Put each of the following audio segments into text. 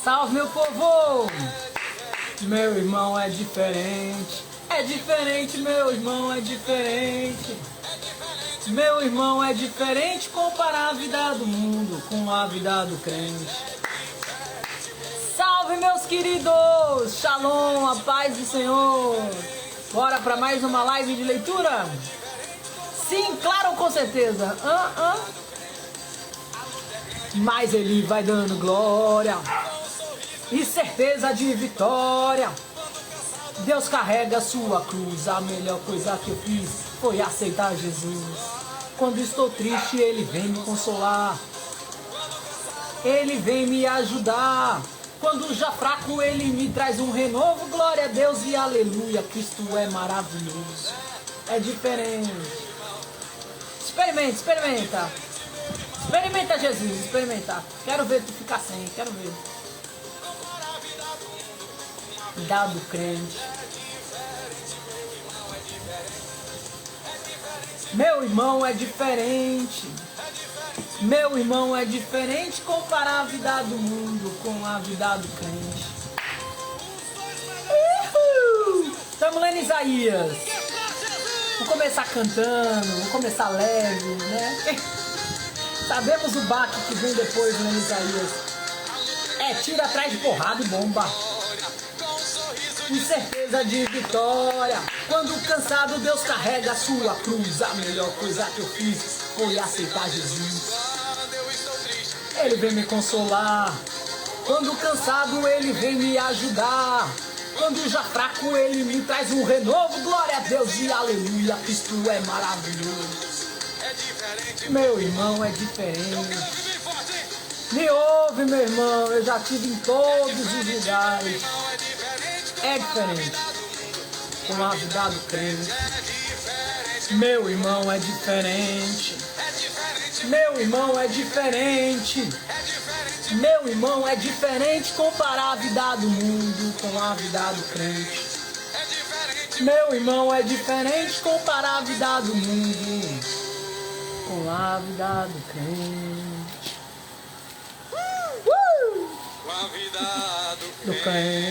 Salve, meu povo! Meu irmão é diferente. É diferente, meu irmão é diferente. Meu irmão é diferente. Comparar a vida do mundo com a vida do crente. Salve, meus queridos! Shalom, a paz do Senhor! Bora para mais uma live de leitura? Sim, claro, com certeza. Mas ele vai dando glória e certeza de vitória. Deus carrega a sua cruz. A melhor coisa que eu fiz foi aceitar Jesus. Quando estou triste, ele vem me consolar. Ele vem me ajudar. Quando já fraco, ele me traz um renovo. Glória a Deus e aleluia. Cristo é maravilhoso. É diferente. Experimenta. Experimenta, Jesus, experimenta. Quero ver tu ficar sem, quero ver. Cuidado do crente. Meu irmão é diferente. Meu irmão é diferente. Comparar a vida do mundo com a vida do crente. Estamos lendo Isaías. Vou começar cantando, vou começar leve, né? Sabemos o baque que vem depois, né, Isaías? É tiro atrás de porrada e bomba. Com certeza de vitória. Quando cansado, Deus carrega a sua cruz. A melhor coisa que eu fiz foi aceitar Jesus. Ele vem me consolar. Quando cansado, ele vem me ajudar. Quando já fraco, ele me traz um renovo. Glória a Deus e aleluia. Cristo é maravilhoso. Meu irmão é diferente. Me ouve, meu irmão. Eu já estive em todos os lugares. É diferente. Com a vida do crente. Meu irmão é diferente. Meu irmão é diferente. Meu irmão é diferente. Comparar a vida do mundo com a vida do crente. Meu irmão é diferente. Comparar a vida do mundo com a vida do crente. Com a vida Do crente.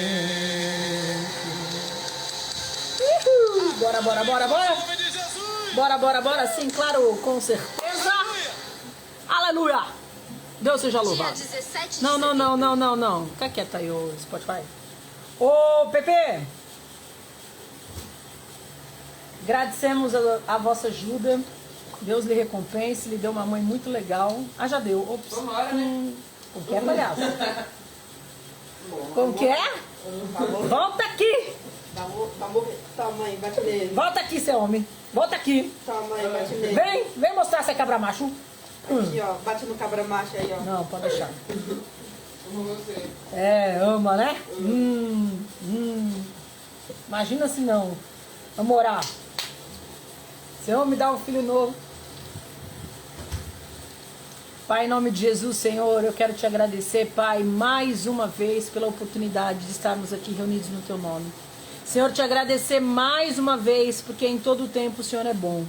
Bora. Sim, claro, com certeza. Aleluia. Deus seja louvado. Não. Fica quieto aí, ô Spotify. Ô, Pepe. Agradecemos a vossa ajuda. Deus lhe recompense, lhe deu uma mãe muito legal. Ah, já deu. Ops. Tomara, né? Como que é, palhaço? Como que é? Volta aqui! Tua mãe, bate nele. Volta aqui, seu homem. Volta aqui. Tua mãe, bate nele. Vem mostrar essa cabra macho. Aqui, ó. Bate no cabra macho aí, ó. Não, pode deixar. Amo você. É, ama, né? Imagina se não. Vamos orar. Senhor, me dá um filho novo. Pai, em nome de Jesus, Senhor, eu quero te agradecer, Pai, mais uma vez pela oportunidade de estarmos aqui reunidos no Teu nome. Senhor, te agradecer mais uma vez, porque em todo o tempo o Senhor é bom.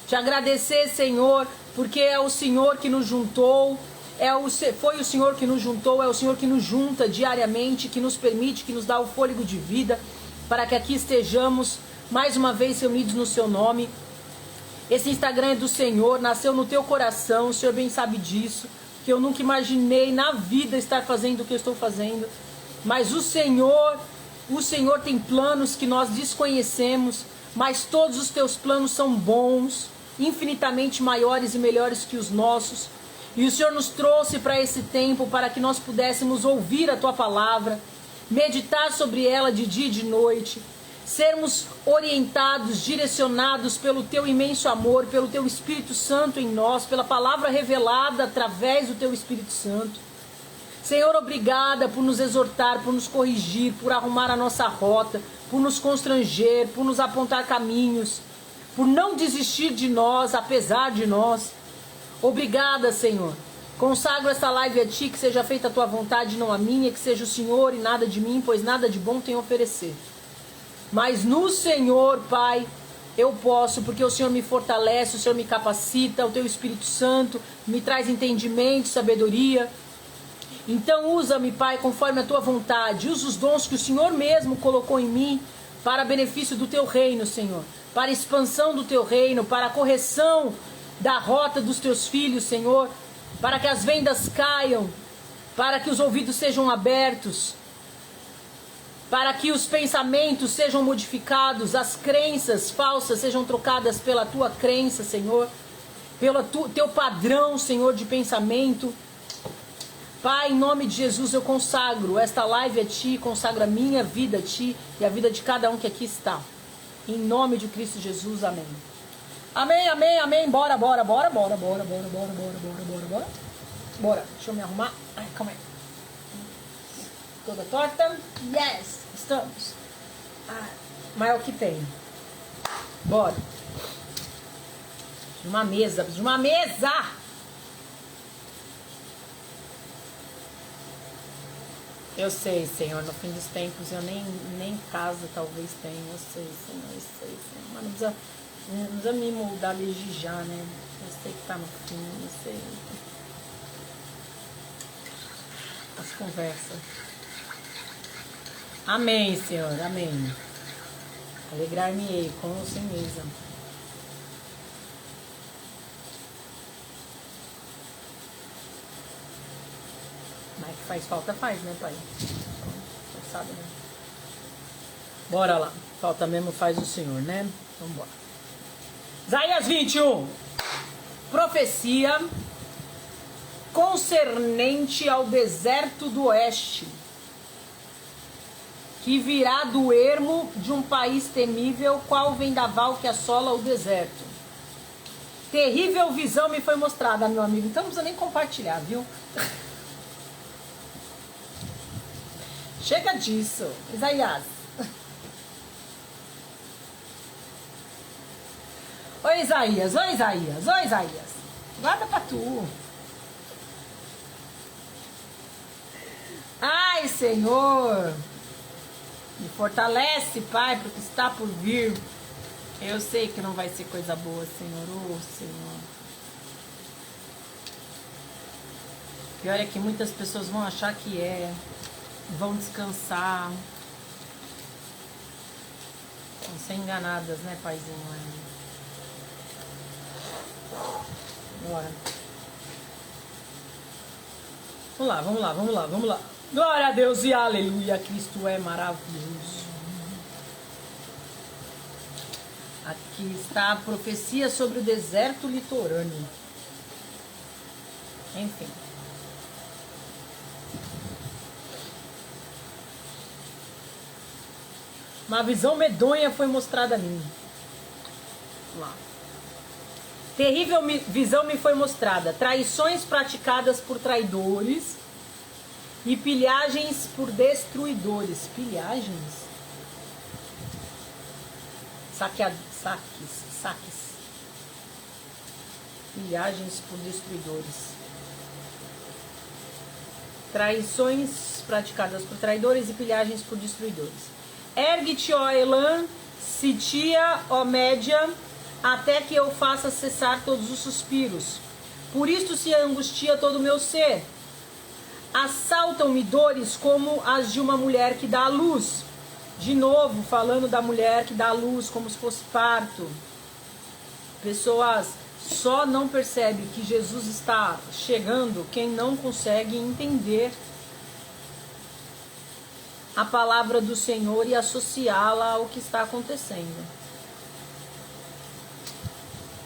Te agradecer, Senhor, porque é o Senhor que nos juntou, foi o Senhor que nos juntou, é o Senhor que nos junta diariamente, que nos permite, que nos dá o fôlego de vida, para que aqui estejamos mais uma vez reunidos no Seu nome. Esse Instagram é do Senhor, nasceu no teu coração, o Senhor bem sabe disso, que eu nunca imaginei na vida estar fazendo o que eu estou fazendo, mas o Senhor tem planos que nós desconhecemos, mas todos os teus planos são bons, infinitamente maiores e melhores que os nossos, e o Senhor nos trouxe para esse tempo para que nós pudéssemos ouvir a tua palavra, meditar sobre ela de dia e de noite, sermos orientados, direcionados pelo Teu imenso amor, pelo Teu Espírito Santo em nós, pela palavra revelada através do Teu Espírito Santo. Senhor, obrigada por nos exortar, por nos corrigir, por arrumar a nossa rota, por nos constranger, por nos apontar caminhos, por não desistir de nós, apesar de nós. Obrigada, Senhor. Consagro esta live a Ti, que seja feita a Tua vontade, não a minha, que seja o Senhor e nada de mim, pois nada de bom tenho a oferecer. Mas no Senhor, Pai, eu posso, porque o Senhor me fortalece, o Senhor me capacita, o Teu Espírito Santo me traz entendimento, sabedoria. Então usa-me, Pai, conforme a tua vontade. Usa os dons que o Senhor mesmo colocou em mim para benefício do teu reino, Senhor. Para a expansão do teu reino, para a correção da rota dos teus filhos, Senhor. Para que as vendas caiam, para que os ouvidos sejam abertos, para que os pensamentos sejam modificados, as crenças falsas sejam trocadas pela tua crença, Senhor. Pelo teu padrão, Senhor, de pensamento. Pai, em nome de Jesus, eu consagro esta live a Ti, consagro a minha vida a Ti e a vida de cada um que aqui está. Em nome de Cristo Jesus, amém. Amém, amém, amém. Bora, bora, bora, bora, bora, bora, bora, bora, bora, bora, bora. Bora, deixa eu me arrumar. Ai, calma aí. Toda torta? Yes, estamos. Mas é o que tem. Bora. De uma mesa, de uma mesa! Eu sei, Senhor, no fim dos tempos eu nem casa talvez tenha, eu sei, Senhor, eu sei, Senhor. Mas não precisa me moldar desde já, né? Eu sei que tá no fim, eu sei. As conversas. Amém, Senhor, amém. Alegrar-me-ei com ou sem mesa. Mas que faz falta, faz, né, Pai? Você sabe, né? Bora lá. Falta mesmo faz o Senhor, né? Vamos embora. Isaías 21. Profecia concernente ao deserto do oeste, que virá do ermo de um país temível, qual vendaval que assola o deserto. Terrível visão me foi mostrada, meu amigo. Então não precisa nem compartilhar, viu? Chega disso, Isaías. Oi, Isaías, oi, Isaías, oi, Isaías. Guarda pra tu. Ai, Senhor, me fortalece, Pai, porque está por vir. Eu sei que não vai ser coisa boa, Senhor. Oh, Senhor. Pior é que muitas pessoas vão achar que é. Vão descansar. Vão ser enganadas, né, Paizinho? Bora. Vamos lá, vamos lá, vamos lá, vamos lá. Glória a Deus e aleluia. Cristo é maravilhoso. Aqui está a profecia sobre o deserto litorâneo. Enfim. Uma visão medonha foi mostrada a mim. Vamos lá. Terrível visão me foi mostrada. Traições praticadas por traidores e pilhagens por destruidores. Pilhagens? Saques. Pilhagens por destruidores. Traições praticadas por traidores e pilhagens por destruidores. Ergue-te, ó Elã, Sitia, ó Média, até que eu faça cessar todos os suspiros. Por isto se angustia todo o meu ser. Assaltam-me dores como as de uma mulher que dá à luz. De novo, falando da mulher que dá à luz, como se fosse parto. Pessoas só não percebem que Jesus está chegando quem não consegue entender a palavra do Senhor e associá-la ao que está acontecendo.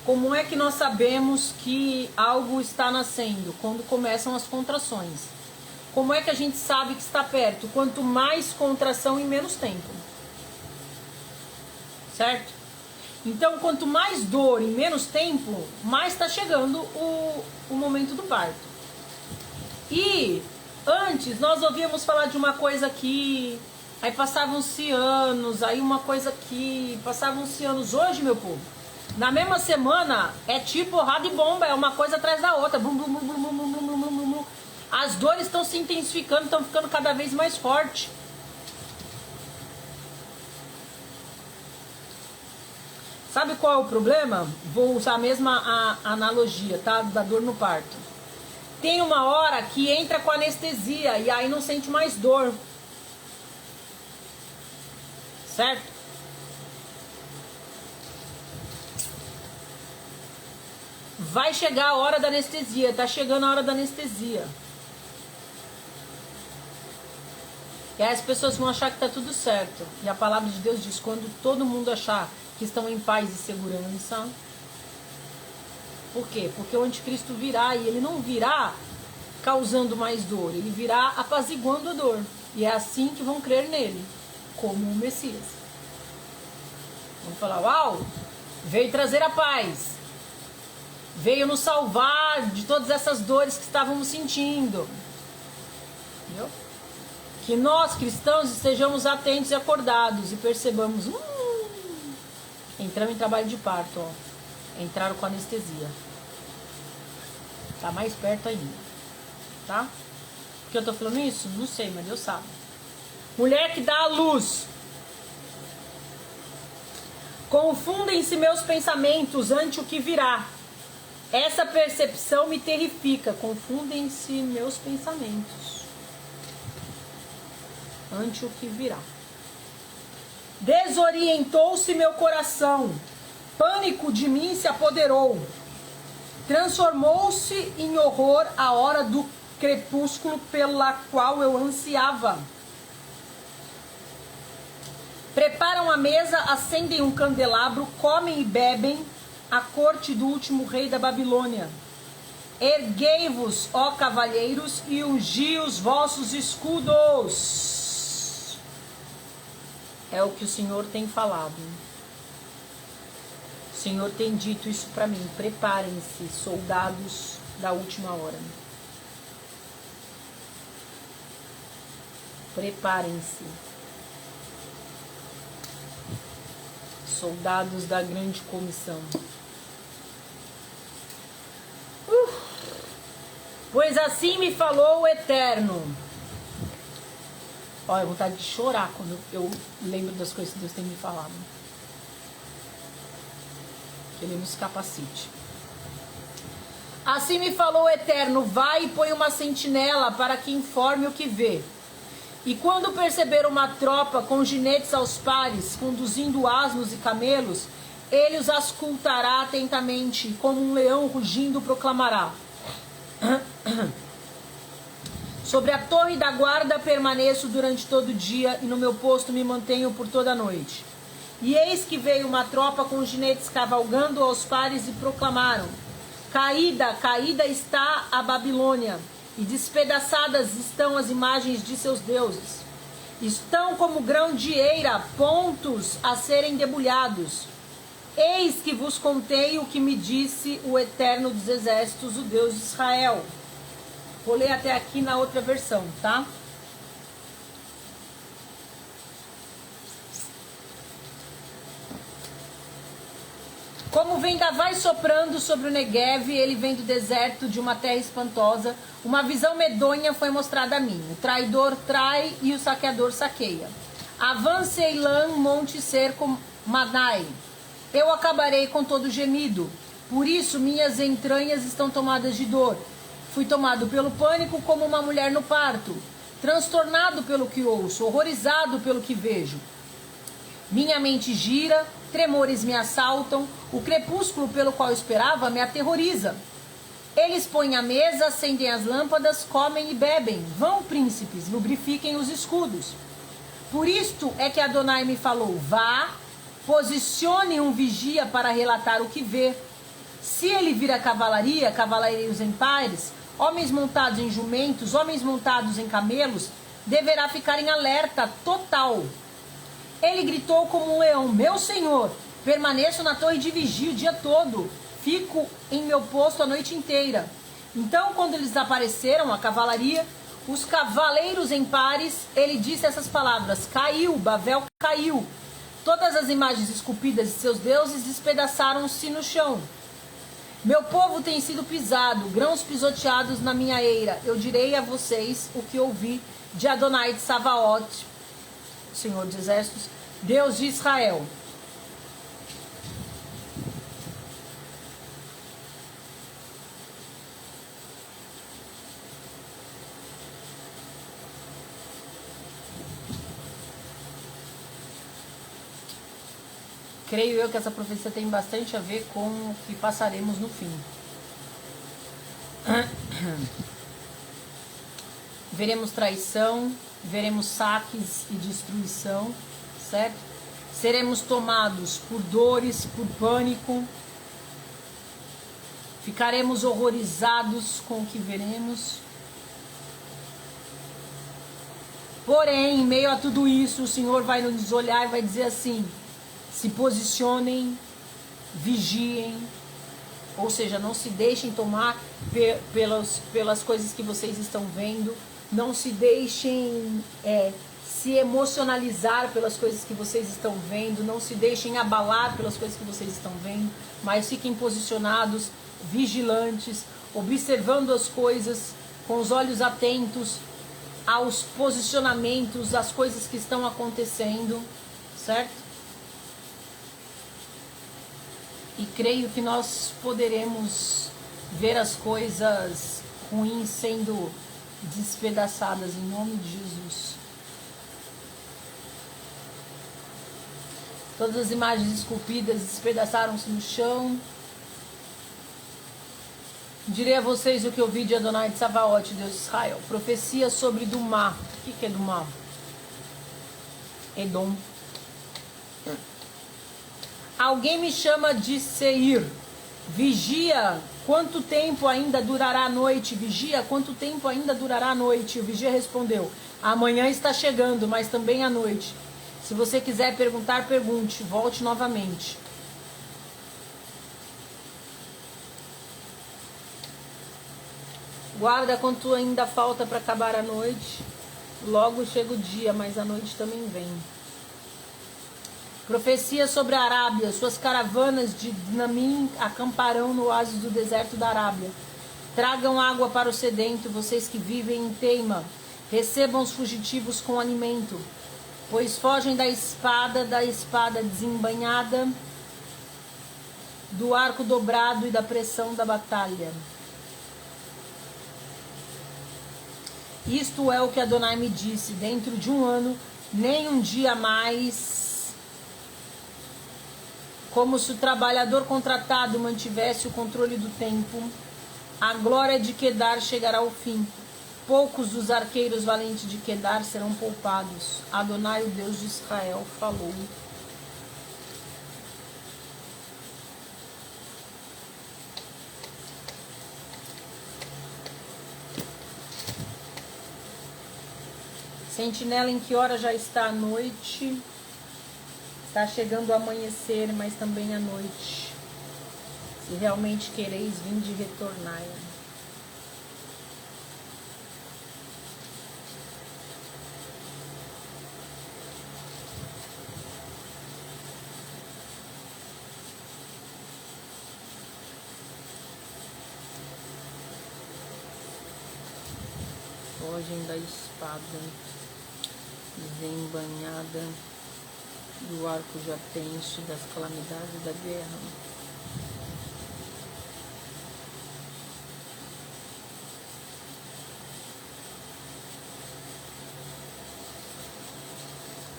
Como é que nós sabemos que algo está nascendo? Quando começam as contrações. Como é que a gente sabe que está perto? Quanto mais contração em menos tempo. Certo? Então, quanto mais dor em menos tempo, mais está chegando o momento do parto. E antes nós ouvíamos falar de uma coisa aqui, aí passavam-se anos, aí uma coisa aqui, passavam-se anos. Hoje, meu povo, na mesma semana é tipo porrada e bomba, é uma coisa atrás da outra. Blum, blum, blum, blum, blum, blum, blum, blum, blum. As dores estão se intensificando, estão ficando cada vez mais fortes. Sabe qual é o problema? Vou usar a mesma analogia, tá? Da dor no parto. tem uma hora que entra com anestesia e aí não sente mais dor. Certo? Vai chegar a hora da anestesia, tá chegando a hora da anestesia. E aí as pessoas vão achar que tá tudo certo. E a palavra de Deus diz, quando todo mundo achar que estão em paz e segurança. Por quê? Porque o anticristo virá e ele não virá causando mais dor, ele virá apaziguando a dor. E é assim que vão crer nele, como o Messias. Vão falar, uau, veio trazer a paz. Veio nos salvar de todas essas dores que estávamos sentindo. Entendeu? Que nós, cristãos, estejamos atentos e acordados e percebamos, entramos em trabalho de parto, ó. Entraram com anestesia. Tá mais perto ainda. Tá? Por que eu tô falando isso? Não sei, mas Deus sabe. Mulher que dá à luz. Confundem-se meus pensamentos ante o que virá. Essa percepção me terrifica. Confundem-se meus pensamentos ante o que virá. Desorientou-se meu coração. Pânico de mim se apoderou. Transformou-se em horror a hora do crepúsculo pela qual eu ansiava. Preparam a mesa, acendem um candelabro, comem e bebem a corte do último rei da Babilônia. Erguei-vos, ó cavalheiros, e ungi os vossos escudos. É o que o Senhor tem falado. O Senhor tem dito isso para mim. Preparem-se, soldados da última hora. Preparem-se. Soldados da grande comissão. Pois assim me falou o Eterno. Olha, eu vontade de chorar quando eu lembro das coisas que Deus tem me falado. Que Ele nos capacite. Assim me falou o Eterno, vai e põe uma sentinela para que informe o que vê. E quando perceber uma tropa com ginetes aos pares, conduzindo asnos e camelos, ele os auscultará atentamente, como um leão rugindo proclamará. Sobre a torre da guarda permaneço durante todo o dia, e no meu posto me mantenho por toda a noite. E eis que veio uma tropa com ginetes cavalgando aos pares e proclamaram: caída, caída está a Babilônia, e despedaçadas estão as imagens de seus deuses. Estão como grão de eira, pontos a serem debulhados. Eis que vos contei o que me disse o Eterno dos Exércitos, o Deus de Israel. Vou ler até aqui na outra versão, tá? Como vendavais soprando sobre o Negueve, ele vem do deserto de uma terra espantosa, uma visão medonha foi mostrada a mim. O traidor trai e o saqueador saqueia. Avance Eilã, monte cerco Manai. Eu acabarei com todo gemido. Por isso minhas entranhas estão tomadas de dor. Fui tomado pelo pânico como uma mulher no parto, transtornado pelo que ouço, horrorizado pelo que vejo. Minha mente gira, tremores me assaltam, o crepúsculo pelo qual esperava me aterroriza. Eles põem a mesa, acendem as lâmpadas, comem e bebem. Vão, príncipes, lubrifiquem os escudos. Por isto é que Adonai me falou, vá, posicione um vigia para relatar o que vê. Se ele vir a cavalaria, cavaleiros em pares, homens montados em jumentos, homens montados em camelos, deverá ficar em alerta total. Ele gritou como um leão, meu senhor, permaneço na torre de vigia o dia todo, fico em meu posto a noite inteira. Então, quando eles apareceram, a cavalaria, os cavaleiros em pares, ele disse essas palavras, caiu, Babel caiu. Todas as imagens esculpidas de seus deuses despedaçaram-se no chão. Meu povo tem sido pisado, grãos pisoteados na minha eira. Eu direi a vocês o que ouvi de Adonai de Savaot, Senhor dos Exércitos, Deus de Israel. creio eu que essa profecia tem bastante a ver com o que passaremos no fim. Veremos traição, veremos saques e destruição, certo? Seremos tomados por dores, por pânico. Ficaremos horrorizados com o que veremos. Porém, em meio a tudo isso, o Senhor vai nos olhar e vai dizer assim: se posicionem, vigiem, ou seja, não se deixem tomar pelas coisas que vocês estão vendo, não se deixem se emocionalizar pelas coisas que vocês estão vendo, não se deixem abalar pelas coisas que vocês estão vendo, mas fiquem posicionados, vigilantes, observando as coisas com os olhos atentos aos posicionamentos, às coisas que estão acontecendo, certo? E creio que nós poderemos ver as coisas ruins sendo despedaçadas em nome de Jesus. Todas as imagens esculpidas despedaçaram-se no chão. Direi a vocês o que ouvi de Adonai de Savaote, Deus de Israel. Profecia sobre Dumá. O que é Dumá? Edom. Alguém me chama de Seir. Vigia, quanto tempo ainda durará a noite? Vigia, quanto tempo ainda durará a noite? O vigia respondeu: amanhã está chegando, mas também a noite. Se você quiser perguntar, pergunte. Volte novamente. Guarda quanto ainda falta para acabar a noite. Logo chega o dia, mas a noite também vem. Profecia sobre a Arábia. Suas caravanas de Namim acamparão no oásis do deserto da Arábia. Tragam água para o sedento, vocês que vivem em Teima. Recebam os fugitivos com alimento, pois fogem da espada desembainhada, do arco dobrado e da pressão da batalha. Isto é o que Adonai me disse: dentro de um ano, nem um dia mais, como se o trabalhador contratado mantivesse o controle do tempo, a glória de Quedar chegará ao fim. Poucos dos arqueiros valentes de Quedar serão poupados. Adonai, o Deus de Israel, falou. Sentinela, em que hora já está a noite? Está chegando o amanhecer, mas também a noite. Se realmente quereis, vinde e retornai. Fogem da espada desembainhada, do arco japense, das calamidades da guerra.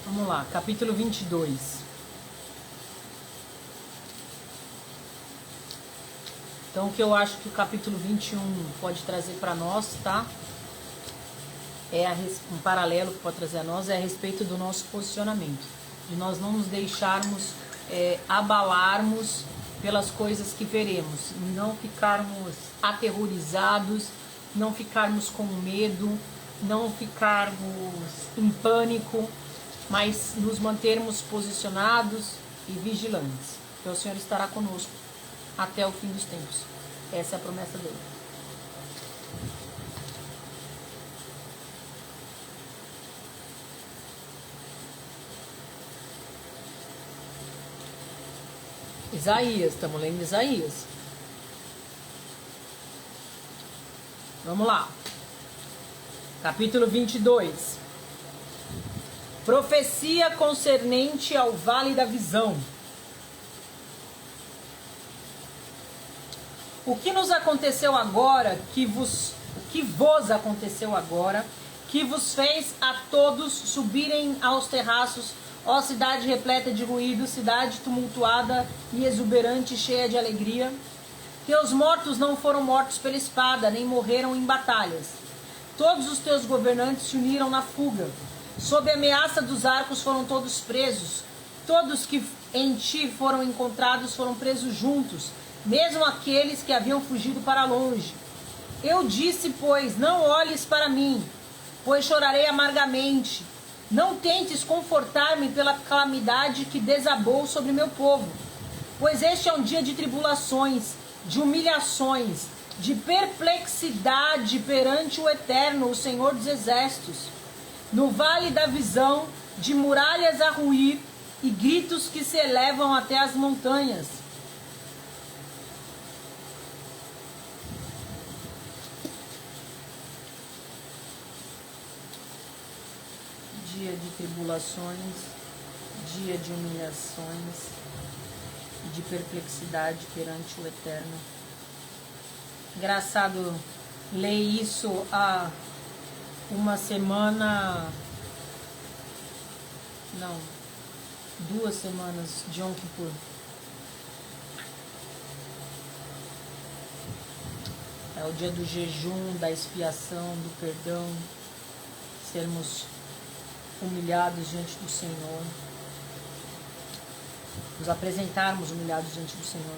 Vamos lá, capítulo 22. Então, o que eu acho que o capítulo 21 pode trazer para nós, tá? Um paralelo que pode trazer a nós é a respeito do nosso posicionamento, de nós não nos deixarmos abalarmos pelas coisas que veremos, não ficarmos aterrorizados, não ficarmos com medo, não ficarmos em pânico, mas nos mantermos posicionados e vigilantes, porque o Senhor estará conosco até o fim dos tempos. Essa é a promessa dele. Isaías, estamos lendo Isaías. Vamos lá. Capítulo 22. Profecia concernente ao vale da visão. O que nos aconteceu agora, o que vos aconteceu agora, que vos fez a todos subirem aos terraços, Ó cidade repleta de ruído, cidade tumultuada e exuberante, cheia de alegria. Teus mortos não foram mortos pela espada, nem morreram em batalhas. Todos os teus governantes se uniram na fuga. Sob a ameaça dos arcos foram todos presos. Todos que em ti foram encontrados foram presos juntos, mesmo aqueles que haviam fugido para longe. Eu disse, pois, não olhes para mim, pois chorarei amargamente. Não tentes confortar-me pela calamidade que desabou sobre meu povo, pois este é um dia de tribulações, de humilhações, de perplexidade perante o Eterno, o Senhor dos Exércitos. No vale da visão, de muralhas a ruir e gritos que se elevam até as montanhas. Dia de tribulações, dia de humilhações e de perplexidade perante o Eterno. Engraçado ler isso há uma semana, não, 2 semanas de Yom Kippur. É o dia do jejum, da expiação, do perdão, sermos humilhados diante do Senhor, nos apresentarmos humilhados diante do Senhor.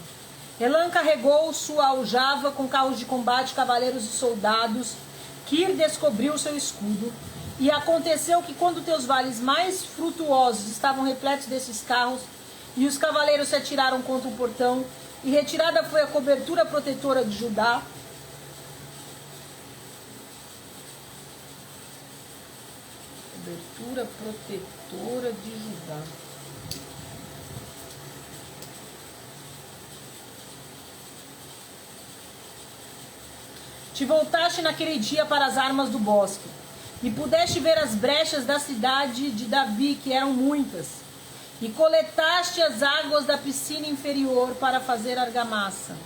Elã carregou sua aljava com carros de combate, cavaleiros e soldados. Kir descobriu seu escudo. E aconteceu que quando teus vales mais frutuosos estavam repletos desses carros, e os cavaleiros se atiraram contra o portão, e retirada foi a cobertura protetora de Judá, cobertura protetora de Judá. Te voltaste naquele dia para as armas do bosque, e pudeste ver as brechas da cidade de Davi, que eram muitas, e coletaste as águas da piscina inferior para fazer argamassa.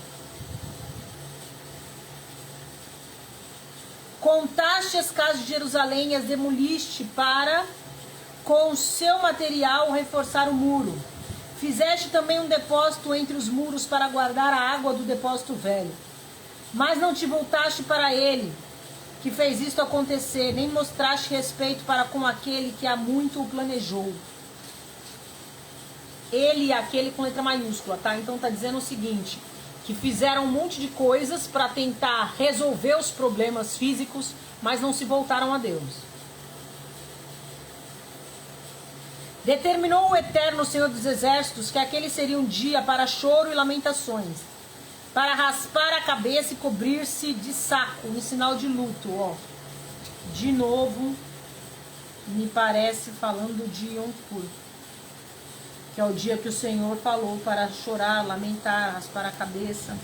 Contaste as casas de Jerusalém e as demoliste para, com o seu material, reforçar o muro. Fizeste também um depósito entre os muros para guardar a água do depósito velho. Mas não te voltaste para ele, que fez isto acontecer, nem mostraste respeito para com aquele que há muito o planejou. Ele, aquele com letra maiúscula, tá? Então tá dizendo o seguinte, que fizeram um monte de coisas para tentar resolver os problemas físicos, mas não se voltaram a Deus. Determinou o Eterno, Senhor dos Exércitos, que aquele seria um dia para choro e lamentações, para raspar a cabeça e cobrir-se de saco, em sinal de luto, ó. De novo, me parece falando de Yom Kippur, que é o dia que o Senhor falou para chorar, lamentar, raspar a cabeça.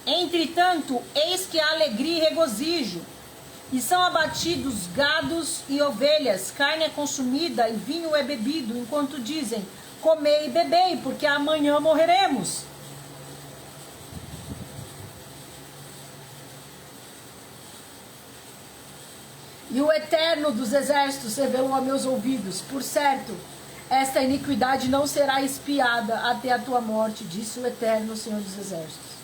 Entretanto, eis que há alegria e regozijo, e são abatidos gados e ovelhas, carne é consumida e vinho é bebido, enquanto dizem, comei e bebei, porque amanhã morreremos. E o Eterno dos Exércitos revelou a meus ouvidos, por certo, esta iniquidade não será expiada até a tua morte, disse o Eterno, Senhor dos Exércitos.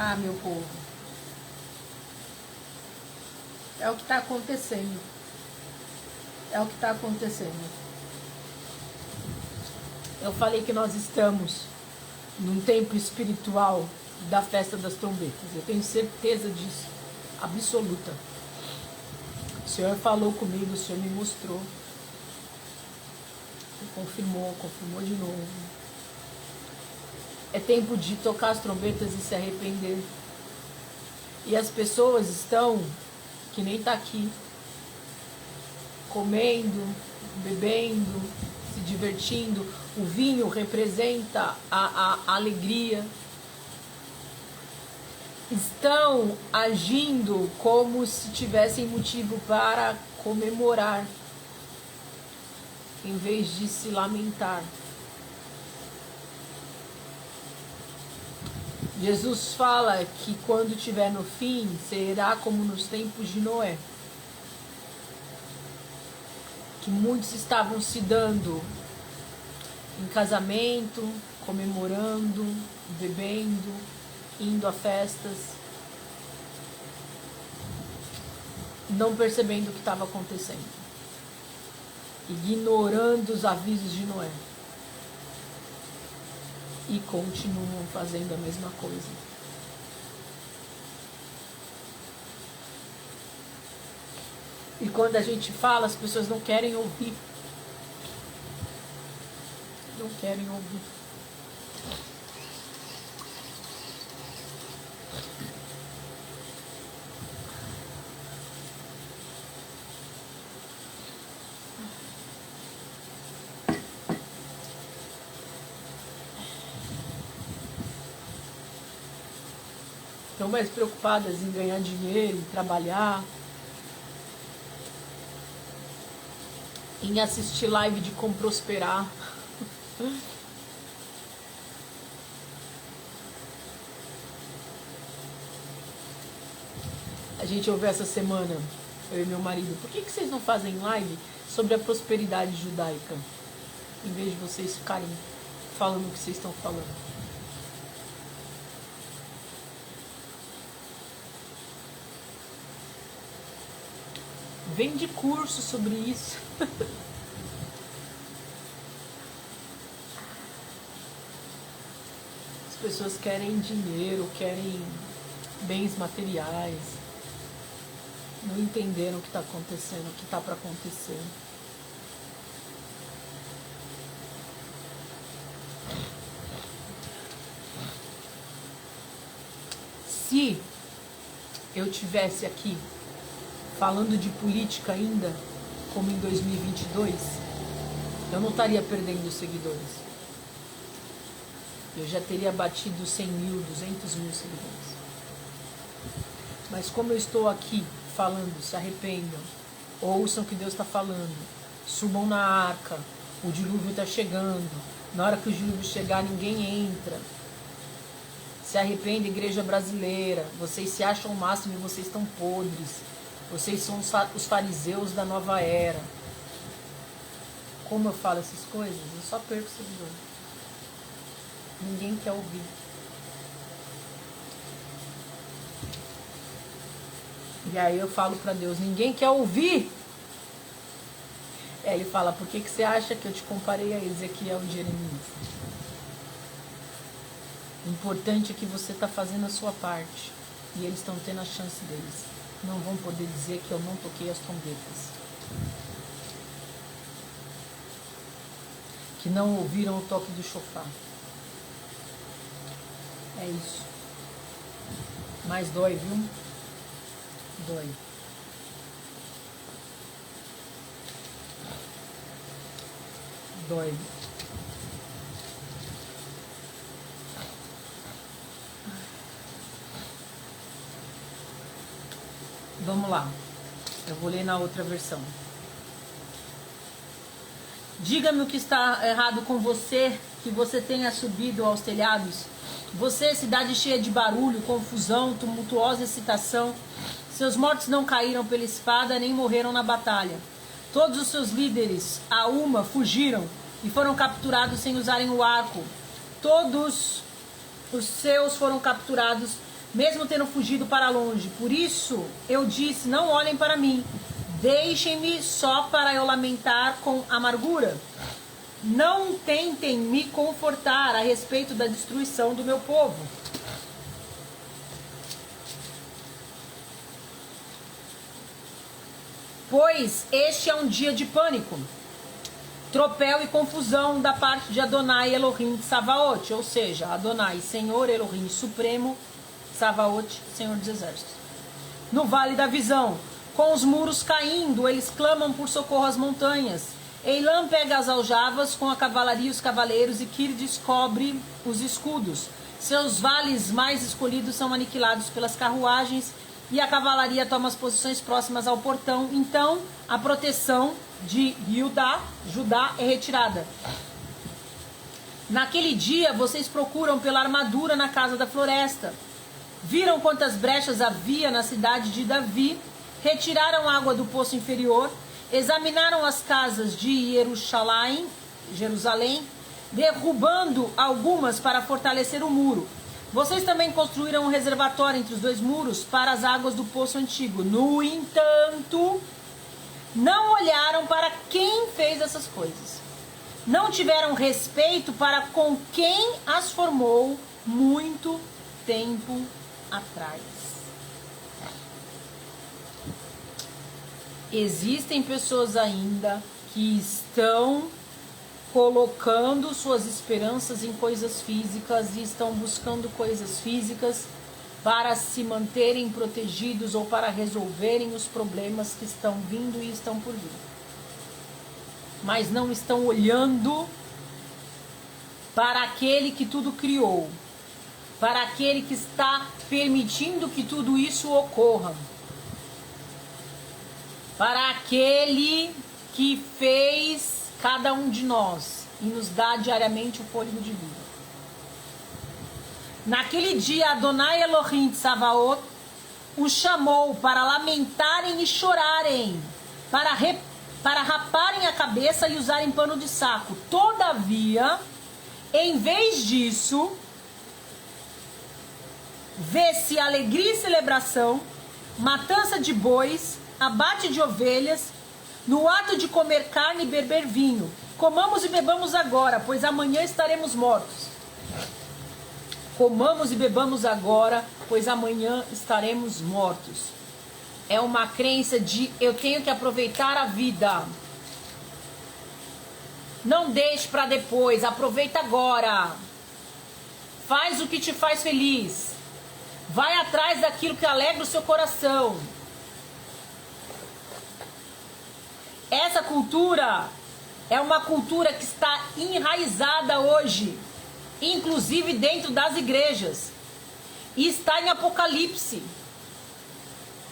Ah, meu povo, é o que está acontecendo. É o que está acontecendo. Eu falei que nós estamos num tempo espiritual da festa das trombetas. Eu tenho certeza disso, absoluta. O Senhor falou comigo, o Senhor me mostrou. Confirmou de novo. É tempo de tocar as trombetas e se arrepender. E as pessoas estão, que nem está aqui, comendo, bebendo, se divertindo. O vinho representa a alegria. Estão agindo como se tivessem motivo para comemorar em vez de se lamentar. Jesus fala que quando estiver no fim, será como nos tempos de Noé. Que muitos estavam se dando em casamento, comemorando, bebendo, indo a festas, não percebendo o que estava acontecendo, ignorando os avisos de Noé. E continuam fazendo a mesma coisa. E quando a gente fala, as pessoas não querem ouvir. Não querem ouvir. Estão mais preocupadas em ganhar dinheiro, em trabalhar, em assistir live de como prosperar. A gente ouviu essa semana, eu e meu marido, por que vocês não fazem live sobre a prosperidade judaica? Em vez de vocês ficarem falando o que vocês estão falando. Vende curso sobre isso. As pessoas querem dinheiro, querem bens materiais. Não entenderam o que está acontecendo, o que está para acontecer. Se eu tivesse aqui falando de política ainda, como em 2022, eu não estaria perdendo seguidores. Eu já teria batido 100 mil, 200 mil seguidores. Mas como eu estou aqui falando, se arrependam, ouçam o que Deus está falando, subam na arca, o dilúvio está chegando, na hora que o dilúvio chegar ninguém entra. Se arrependa, igreja brasileira, vocês se acham o máximo e vocês estão podres. Vocês são os fariseus da nova era. Como eu falo essas coisas, eu só perco seguidor. Ninguém quer ouvir. E aí eu falo para Deus, ninguém quer ouvir. Aí ele fala, por que você acha que eu te comparei a Ezequiel e Jeremias? O importante é que você está fazendo a sua parte. E eles estão tendo a chance deles. Não vão poder dizer que eu não toquei as trombetas. Que não ouviram o toque do chofar. É isso. Mas dói, viu? Dói. Dói. Vamos lá. Eu vou ler na outra versão. Diga-me o que está errado com você, que você tenha subido aos telhados. Você, cidade cheia de barulho, confusão, tumultuosa excitação. Seus mortos não caíram pela espada, nem morreram na batalha. Todos os seus líderes, a uma, fugiram e foram capturados sem usarem o arco. Todos os seus foram capturados, mesmo tendo fugido para longe. Por isso eu disse, não olhem para mim. Deixem-me só para eu lamentar com amargura. Não tentem me confortar a respeito da destruição do meu povo. Pois este é um dia de pânico, tropel e confusão da parte de Adonai Elohim Tsavaot, ou seja, Adonai, Senhor Elohim Supremo, Tsavaot, Senhor dos Exércitos. No Vale da Visão, com os muros caindo, eles clamam por socorro às montanhas. Eilam pega as aljavas com a cavalaria e os cavaleiros, e Kir descobre os escudos. Seus vales mais escolhidos são aniquilados pelas carruagens, e a cavalaria toma as posições próximas ao portão. Então, a proteção de Judá é retirada. Naquele dia, vocês procuram pela armadura na casa da floresta. Viram quantas brechas havia na cidade de Davi, retiraram água do poço inferior, examinaram as casas de Jerusalém, derrubando algumas para fortalecer o muro. Vocês também construíram um reservatório entre os dois muros para as águas do poço antigo. No entanto, não olharam para quem fez essas coisas. Não tiveram respeito para com quem as formou muito tempo atrás. Existem pessoas ainda que estão colocando suas esperanças em coisas físicas e estão buscando coisas físicas para se manterem protegidos ou para resolverem os problemas que estão vindo e estão por vir. Mas não estão olhando para aquele que tudo criou, para aquele que está permitindo que tudo isso ocorra, para aquele que fez cada um de nós e nos dá diariamente o fôlego de vida. Naquele dia, Adonai Elohim Tsavaot os chamou para lamentarem e chorarem, para raparem a cabeça e usarem pano de saco. Todavia, em vez disso, vê-se alegria e celebração, matança de bois, abate de ovelhas, no ato de comer carne e beber vinho. Comamos e bebamos agora, pois amanhã estaremos mortos. Comamos e bebamos agora, pois amanhã estaremos mortos. É uma crença de eu tenho que aproveitar a vida. Não deixe para depois, aproveita agora. Faz o que te faz feliz. Vai atrás daquilo que alegra o seu coração. Essa cultura é uma cultura que está enraizada hoje, inclusive dentro das igrejas. E está em Apocalipse.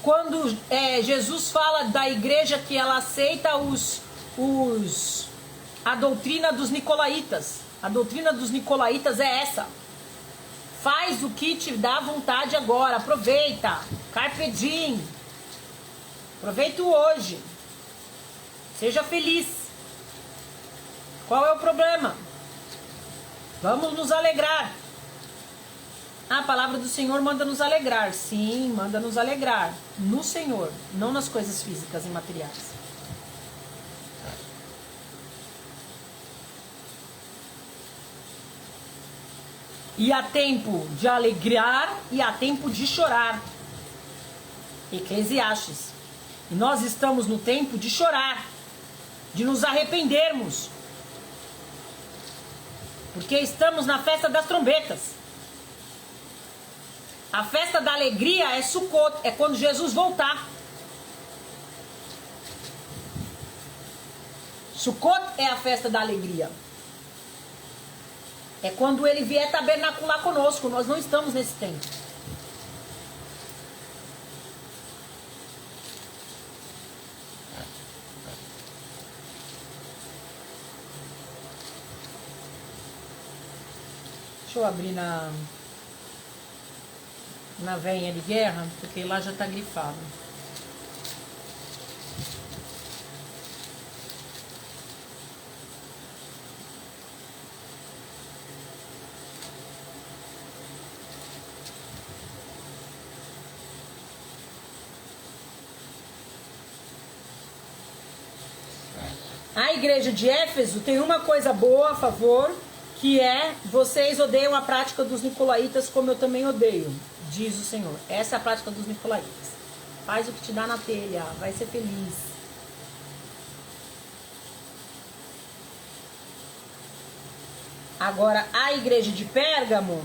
Quando Jesus fala da igreja que ela aceita a doutrina dos nicolaítas. A doutrina dos nicolaítas é essa. Faz o que te dá vontade agora. Aproveita. Carpe diem. Aproveita o hoje. Seja feliz. Qual é o problema? Vamos nos alegrar. A palavra do Senhor manda nos alegrar. Sim, manda nos alegrar. No Senhor, não nas coisas físicas e materiais. E há tempo de alegrar e há tempo de chorar. Eclesiastes. E nós estamos no tempo de chorar, de nos arrependermos. Porque estamos na festa das trombetas. A festa da alegria é Sukkot, é quando Jesus voltar. Sukkot é a festa da alegria. É quando ele vier tabernacular conosco. Nós não estamos nesse tempo. Deixa eu abrir na veinha de guerra, porque lá já está grifado. A igreja de Éfeso tem uma coisa boa a favor, que é, vocês odeiam a prática dos nicolaítas como eu também odeio, diz o Senhor. Essa é a prática dos nicolaítas. Faz o que te dá na telha, vai ser feliz. Agora, a igreja de Pérgamo,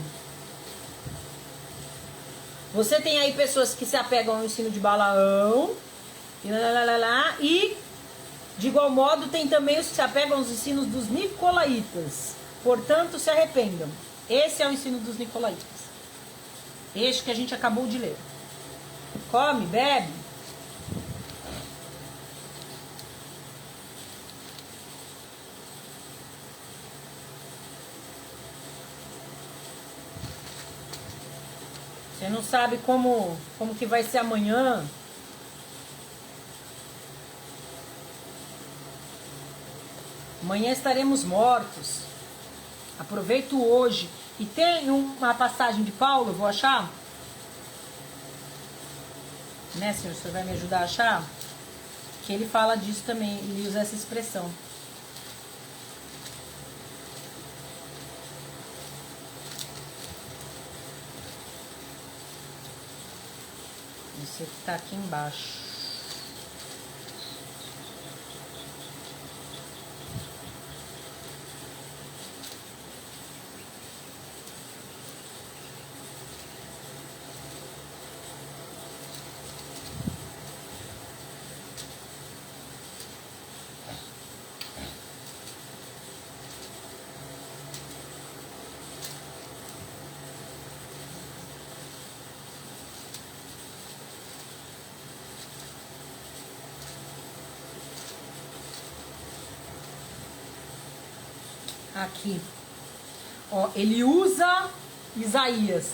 você tem aí pessoas que se apegam ao ensino de Balaão, e de igual modo tem também os que se apegam aos ensinos dos nicolaítas. Portanto, se arrependam. Esse é o ensino dos nicolaítas. Este que a gente acabou de ler. Come, bebe. Você não sabe como que vai ser amanhã. Amanhã estaremos mortos. Aproveito hoje. E tem uma passagem de Paulo, eu vou achar? Né, senhor? O senhor vai me ajudar a achar? Que ele fala disso também, ele usa essa expressão. Esse que tá aqui embaixo. Aqui, ó, ele usa Isaías.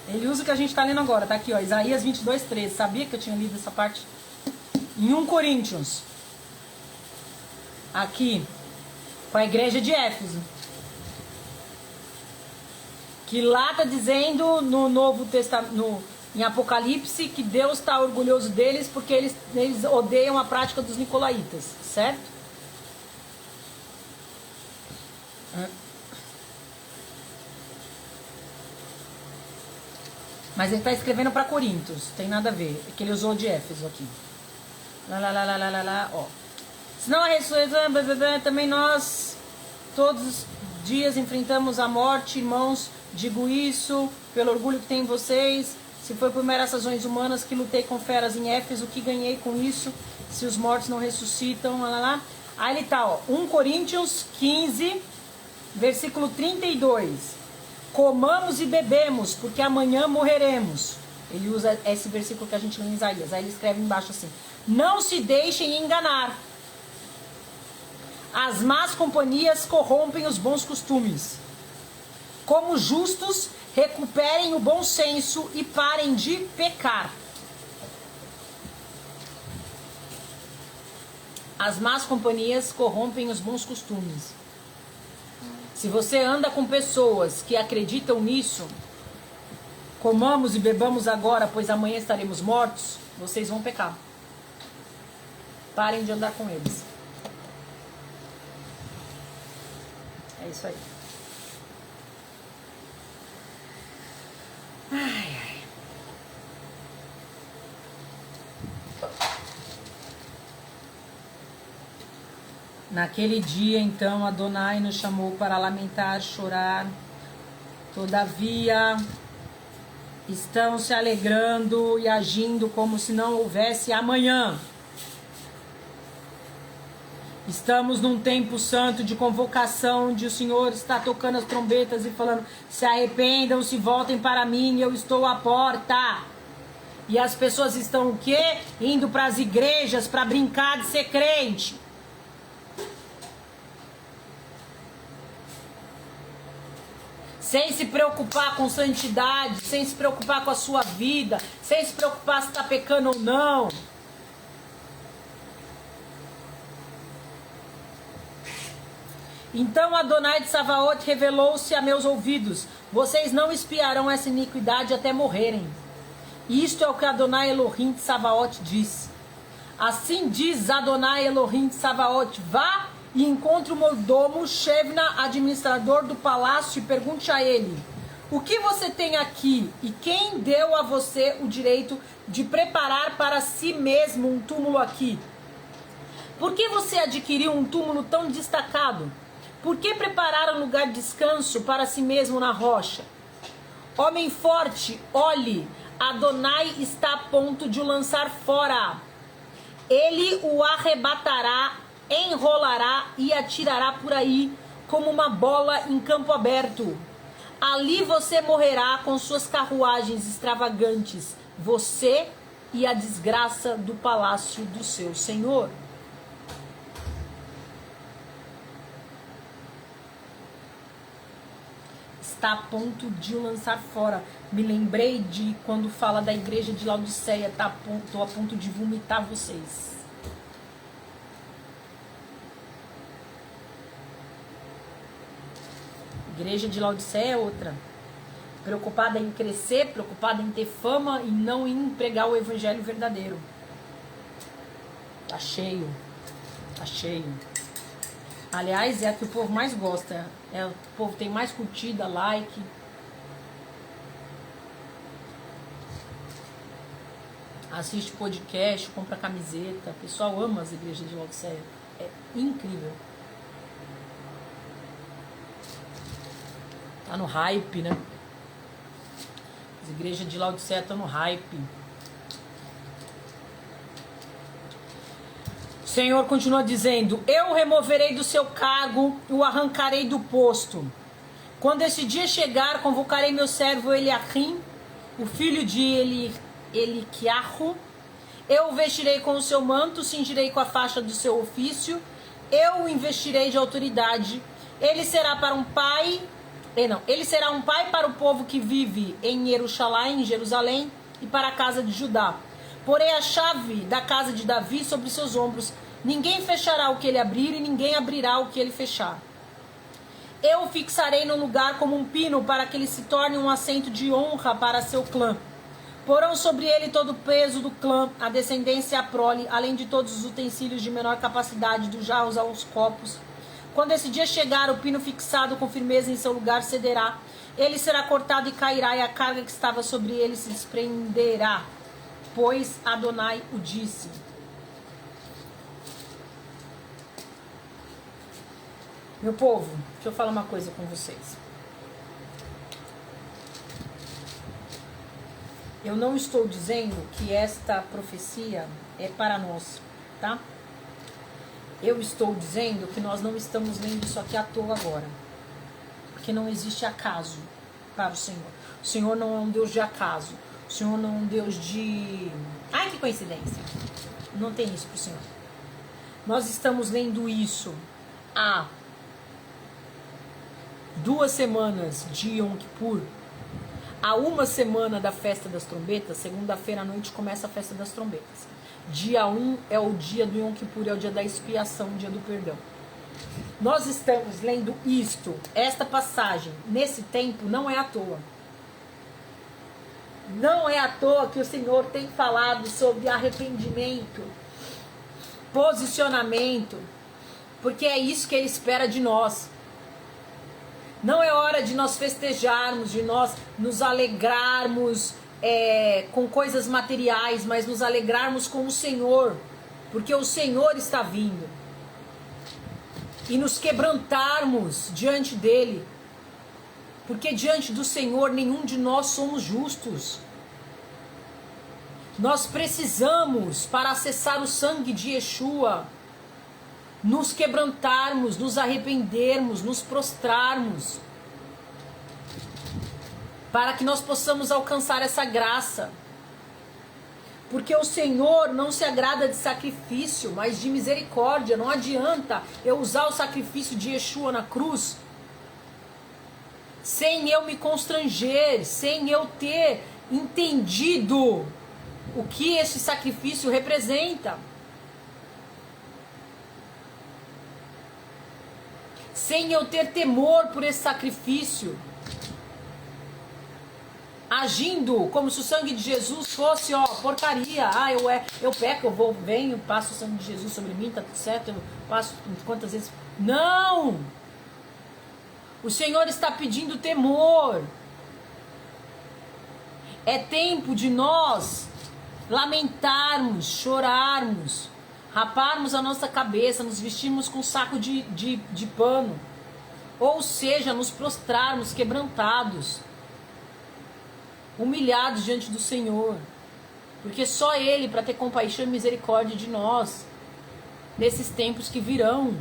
Ele usa o que a gente está lendo agora, tá aqui, ó, Isaías 22:13. Sabia que eu tinha lido essa parte? Em 1 Coríntios. Aqui, com a igreja de Éfeso. Que lá tá dizendo no Novo Testamento, em Apocalipse, que Deus está orgulhoso deles porque eles odeiam a prática dos nicolaítas, certo? Mas ele está escrevendo para Coríntios, tem nada a ver, é que ele usou de Éfeso aqui. Ó. Senão a ressurreição, também nós todos os dias enfrentamos a morte, irmãos. Digo isso pelo orgulho que tem em vocês. Se foi por meras razões humanas que lutei com feras em Éfeso, o que ganhei com isso? Se os mortos não ressuscitam, Aí ele tá, ó, 1 Coríntios 15, versículo 32. Comamos e bebemos, porque amanhã morreremos. Ele usa esse versículo que a gente lê em Isaías. Aí ele escreve embaixo assim: não se deixem enganar. As más companhias corrompem os bons costumes. Como justos, recuperem o bom senso e parem de pecar. As más companhias corrompem os bons costumes. Se você anda com pessoas que acreditam nisso, comamos e bebamos agora, pois amanhã estaremos mortos, vocês vão pecar. Parem de andar com eles. É isso aí. Ai, ai. Naquele dia, então, Adonai nos chamou para lamentar, chorar. Todavia, estão se alegrando e agindo como se não houvesse amanhã. Estamos num tempo santo de convocação, onde o Senhor está tocando as trombetas e falando: se arrependam, se voltem para mim, eu estou à porta. E as pessoas estão o quê? Indo para as igrejas para brincar de ser crente. Sem se preocupar com santidade, sem se preocupar com a sua vida, sem se preocupar se está pecando ou não. Então Adonai de Savaot revelou-se a meus ouvidos: vocês não espiarão essa iniquidade até morrerem. Isto é o que Adonai Elohim de Savaot diz. Assim diz Adonai Elohim de Savaot: vá e encontre o mordomo Shevna, administrador do palácio, e pergunte a ele: o que você tem aqui e quem deu a você o direito de preparar para si mesmo um túmulo aqui? Por que você adquiriu um túmulo tão destacado? Por que preparar um lugar de descanso para si mesmo na rocha? Homem forte, olhe, Adonai está a ponto de o lançar fora. Ele o arrebatará, enrolará e atirará por aí como uma bola em campo aberto. Ali você morrerá com suas carruagens extravagantes, você e a desgraça do palácio do seu senhor. Está a ponto de o lançar fora. Me lembrei de quando fala da igreja de Laodiceia, estou a ponto de vomitar vocês. Igreja de Laodiceia é outra. Preocupada em crescer, preocupada em ter fama e não em pregar o evangelho verdadeiro. Tá cheio. Tá cheio. Aliás, é a que o povo mais gosta. O povo tem mais curtida, like. Assiste podcast, compra camiseta. O pessoal ama as igrejas de Laodiceia. É incrível. Tá no hype, né? As igrejas de Laodiceia estão no hype. O Senhor continua dizendo: eu o removerei do seu cargo, o arrancarei do posto. Quando esse dia chegar, convocarei meu servo Eliakim, o filho de Eliquiarro. Eu o vestirei com o seu manto, cingirei com a faixa do seu ofício. Eu o investirei de autoridade. Ele será um pai para o povo que vive em Jerusalém, e para a casa de Judá. Porei a chave da casa de Davi sobre seus ombros. Ninguém fechará o que ele abrir e ninguém abrirá o que ele fechar. Eu o fixarei no lugar como um pino para que ele se torne um assento de honra para seu clã. Porão sobre ele todo o peso do clã, a descendência e a prole, além de todos os utensílios de menor capacidade, dos jarros aos copos. Quando esse dia chegar, o pino fixado com firmeza em seu lugar cederá. Ele será cortado e cairá, e a carga que estava sobre ele se desprenderá. Pois Adonai o disse. Meu povo, deixa eu falar uma coisa com vocês. Eu não estou dizendo que esta profecia é para nós, tá? Eu estou dizendo que nós não estamos lendo isso aqui à toa agora. Porque não existe acaso para o Senhor. O Senhor não é um Deus de acaso. O Senhor não é um Deus de... ai, que coincidência. Não tem isso para o Senhor. Nós estamos lendo isso há 2 semanas de Yom Kippur. Há 1 semana da festa das trombetas. Segunda-feira à noite começa a festa das trombetas. Dia 1 é o dia do Yom Kippur, é o dia da expiação, o dia do perdão. Nós estamos lendo esta passagem, nesse tempo, não é à toa. Não é à toa que o Senhor tem falado sobre arrependimento, posicionamento, porque é isso que Ele espera de nós. Não é hora de nós festejarmos, de nós nos alegrarmos com coisas materiais, mas nos alegrarmos com o Senhor, porque o Senhor está vindo. E nos quebrantarmos diante dEle, porque diante do Senhor nenhum de nós somos justos. Nós precisamos, para acessar o sangue de Yeshua, nos quebrantarmos, nos arrependermos, nos prostrarmos, para que nós possamos alcançar essa graça. Porque o Senhor não se agrada de sacrifício, mas de misericórdia. Não adianta eu usar o sacrifício de Yeshua na cruz sem eu me constranger, sem eu ter entendido o que esse sacrifício representa. Sem eu ter temor por esse sacrifício. Agindo como se o sangue de Jesus fosse, porcaria. Eu peco, venho, passo o sangue de Jesus sobre mim, tá tudo certo, eu passo quantas vezes. Não! O Senhor está pedindo temor. É tempo de nós lamentarmos, chorarmos, raparmos a nossa cabeça, nos vestirmos com saco de pano. Ou seja, nos prostrarmos quebrantados, humilhados diante do Senhor, porque só Ele para ter compaixão e misericórdia de nós nesses tempos que virão.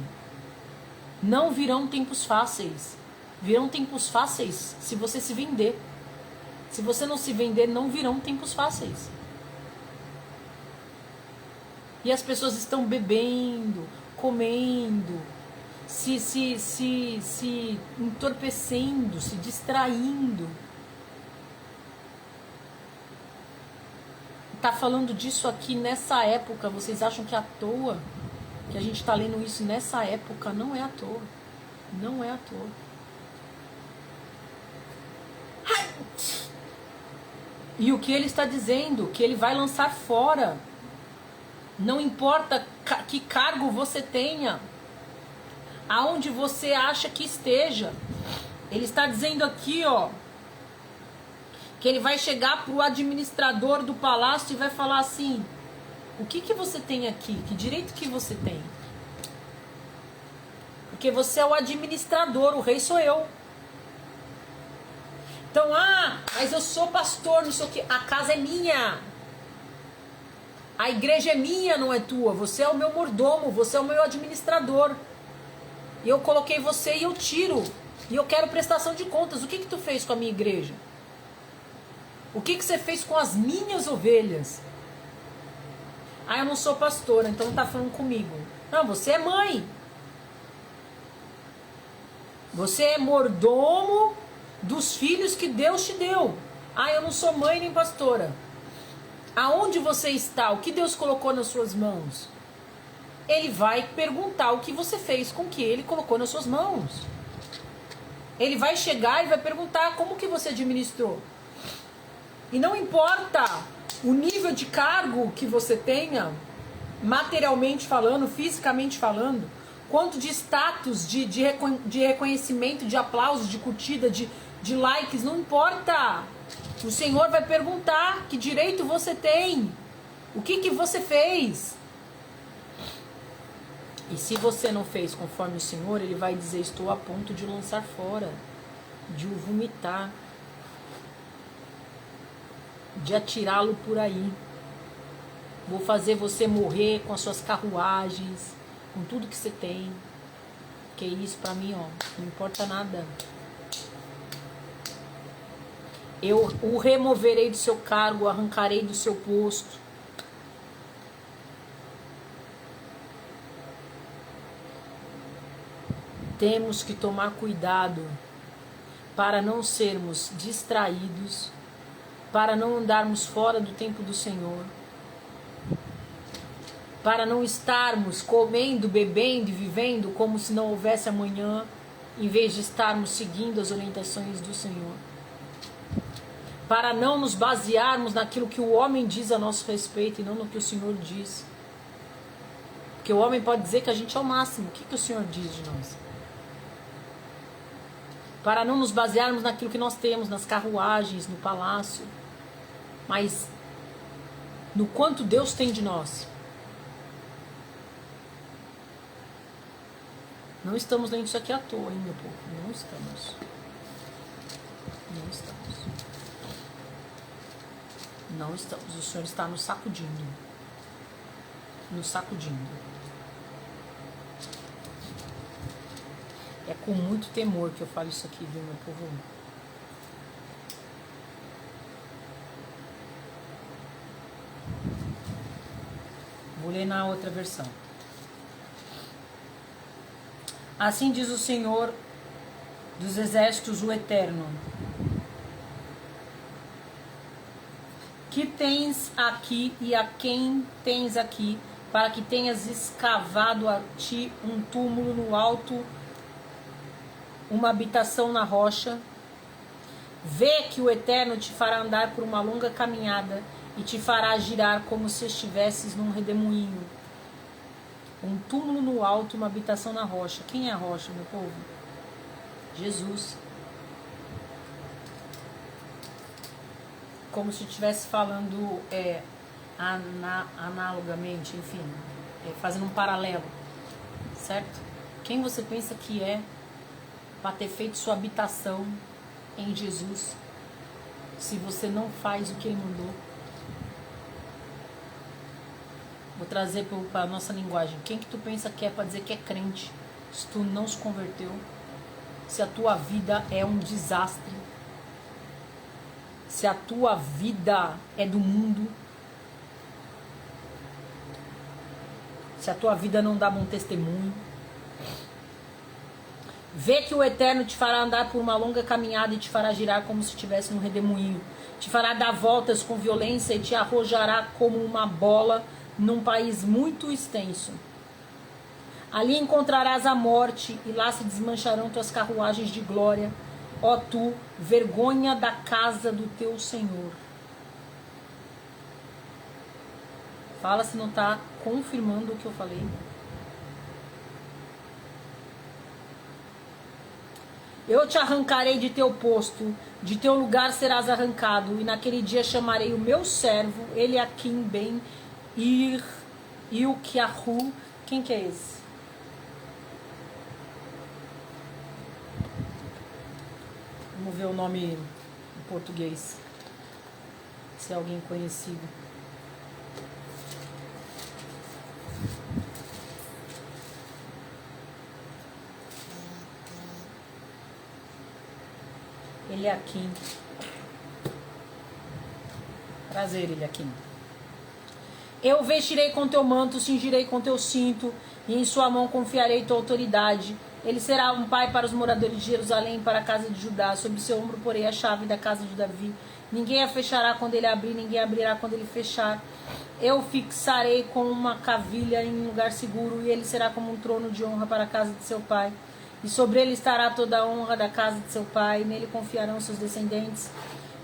Não virão tempos fáceis, Virão tempos fáceis se você se vender. Se você não se vender, não virão tempos fáceis. E as pessoas estão bebendo, comendo, se entorpecendo, se distraindo. Tá falando disso aqui nessa época. Vocês acham que é à toa que a gente está lendo isso nessa época? Não é à toa. Não é à toa. E o que ele está dizendo? Que ele vai lançar fora. Não importa que cargo você tenha, aonde você acha que esteja. Ele está dizendo aqui, ó, que ele vai chegar para o administrador do palácio e vai falar assim: o que você tem aqui? Que direito que você tem? Porque você é o administrador, o rei sou eu. Então, mas eu sou pastor, não sei o que. A casa é minha. A igreja é minha, não é tua. Você é o meu mordomo, você é o meu administrador. E eu coloquei você e eu tiro. E eu quero prestação de contas. O que tu fez com a minha igreja? O que você fez com as minhas ovelhas? Eu não sou pastora, então não tá falando comigo. Não, você é mãe. Você é mordomo dos filhos que Deus te deu. Eu não sou mãe nem pastora. Aonde você está? O que Deus colocou nas suas mãos? Ele vai perguntar o que você fez com o que ele colocou nas suas mãos. Ele vai chegar e vai perguntar como que você administrou. E não importa o nível de cargo que você tenha, materialmente falando, fisicamente falando, quanto de status, de reconhecimento, de aplausos, de curtida, de likes, não importa. O Senhor vai perguntar que direito você tem, o que você fez. E se você não fez conforme o Senhor, Ele vai dizer: estou a ponto de o lançar fora, de o vomitar, de atirá-lo por aí. Vou fazer você morrer com as suas carruagens, com tudo que você tem. Que isso pra mim, não importa nada. Eu o removerei do seu cargo, arrancarei do seu posto. Temos que tomar cuidado para não sermos distraídos, para não andarmos fora do tempo do Senhor, para não estarmos comendo, bebendo e vivendo como se não houvesse amanhã, em vez de estarmos seguindo as orientações do Senhor. Para não nos basearmos naquilo que o homem diz a nosso respeito e não no que o Senhor diz. Porque o homem pode dizer que a gente é o máximo. O que o Senhor diz de nós? Para não nos basearmos naquilo que nós temos, nas carruagens, no palácio, mas no quanto Deus tem de nós. Não estamos lendo isso aqui à toa, hein, meu povo? Não estamos. Não estamos. Não estamos. O Senhor está nos sacudindo. Nos sacudindo. É com muito temor que eu falo isso aqui, viu, meu povo? Vou ler na outra versão. Assim diz o Senhor dos Exércitos, o Eterno: que tens aqui e a quem tens aqui, para que tenhas escavado a ti um túmulo no alto, uma habitação na rocha? Vê que o Eterno te fará andar por uma longa caminhada e te fará girar como se estivesses num redemoinho. Um túmulo no alto, uma habitação na rocha. Quem é a rocha, meu povo? Jesus. Como se estivesse falando analogamente, enfim, fazendo um paralelo, certo? Quem você pensa que é para ter feito sua habitação em Jesus, se você não faz o que Ele mandou? Vou trazer para a nossa linguagem. Quem que tu pensa que é para dizer que é crente, se tu não se converteu, se a tua vida é um desastre, se a tua vida é do mundo, se a tua vida não dá bom testemunho. Vê que o Eterno te fará andar por uma longa caminhada e te fará girar como se estivesse num redemoinho. Te fará dar voltas com violência e te arrojará como uma bola num país muito extenso. Ali encontrarás a morte e lá se desmancharão tuas carruagens de glória. Ó tu, vergonha da casa do teu Senhor. Fala se não está confirmando o que eu falei. Eu te arrancarei de teu posto, de teu lugar serás arrancado, e naquele dia chamarei o meu servo, Eliaquim ben Ilquiahu. Quem que é esse? Vamos ver o nome em português, se é alguém conhecido. Eliaquim. Prazer, Eliaquim. Eu o vestirei com teu manto, cingirei com teu cinto, e em sua mão confiarei tua autoridade. Ele será um pai para os moradores de Jerusalém, para a casa de Judá. Sob seu ombro porei a chave da casa de Davi. Ninguém a fechará quando ele abrir, ninguém abrirá quando ele fechar. Eu o fixarei com uma cavilha em um lugar seguro, e ele será como um trono de honra para a casa de seu pai. E sobre ele estará toda a honra da casa de seu pai, e nele confiarão seus descendentes,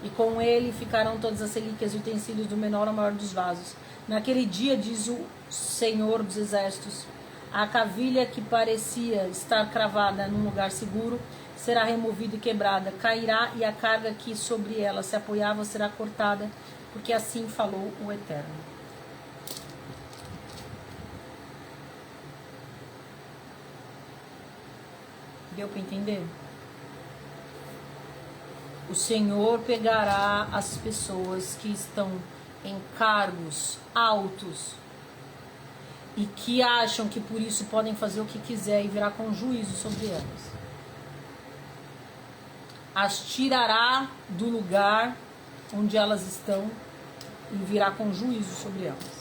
e com ele ficarão todas as relíquias e utensílios do menor ao maior dos vasos. Naquele dia, diz o Senhor dos Exércitos, a cavilha que parecia estar cravada num lugar seguro será removida e quebrada, cairá, e a carga que sobre ela se apoiava será cortada, porque assim falou o Eterno. Deu para entender? O Senhor pegará as pessoas que estão em cargos altos e que acham que por isso podem fazer o que quiser e virá com juízo sobre elas. As tirará do lugar onde elas estão e virá com juízo sobre elas.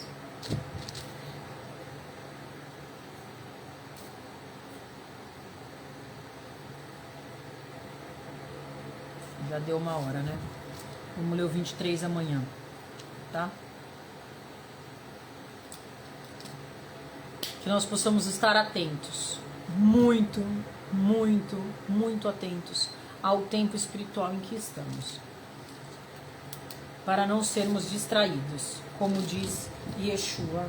Já deu uma hora, né? Vamos ler o 23 amanhã, tá? Que nós possamos estar atentos, muito, muito, muito atentos ao tempo espiritual em que estamos, para não sermos distraídos, como diz Yeshua,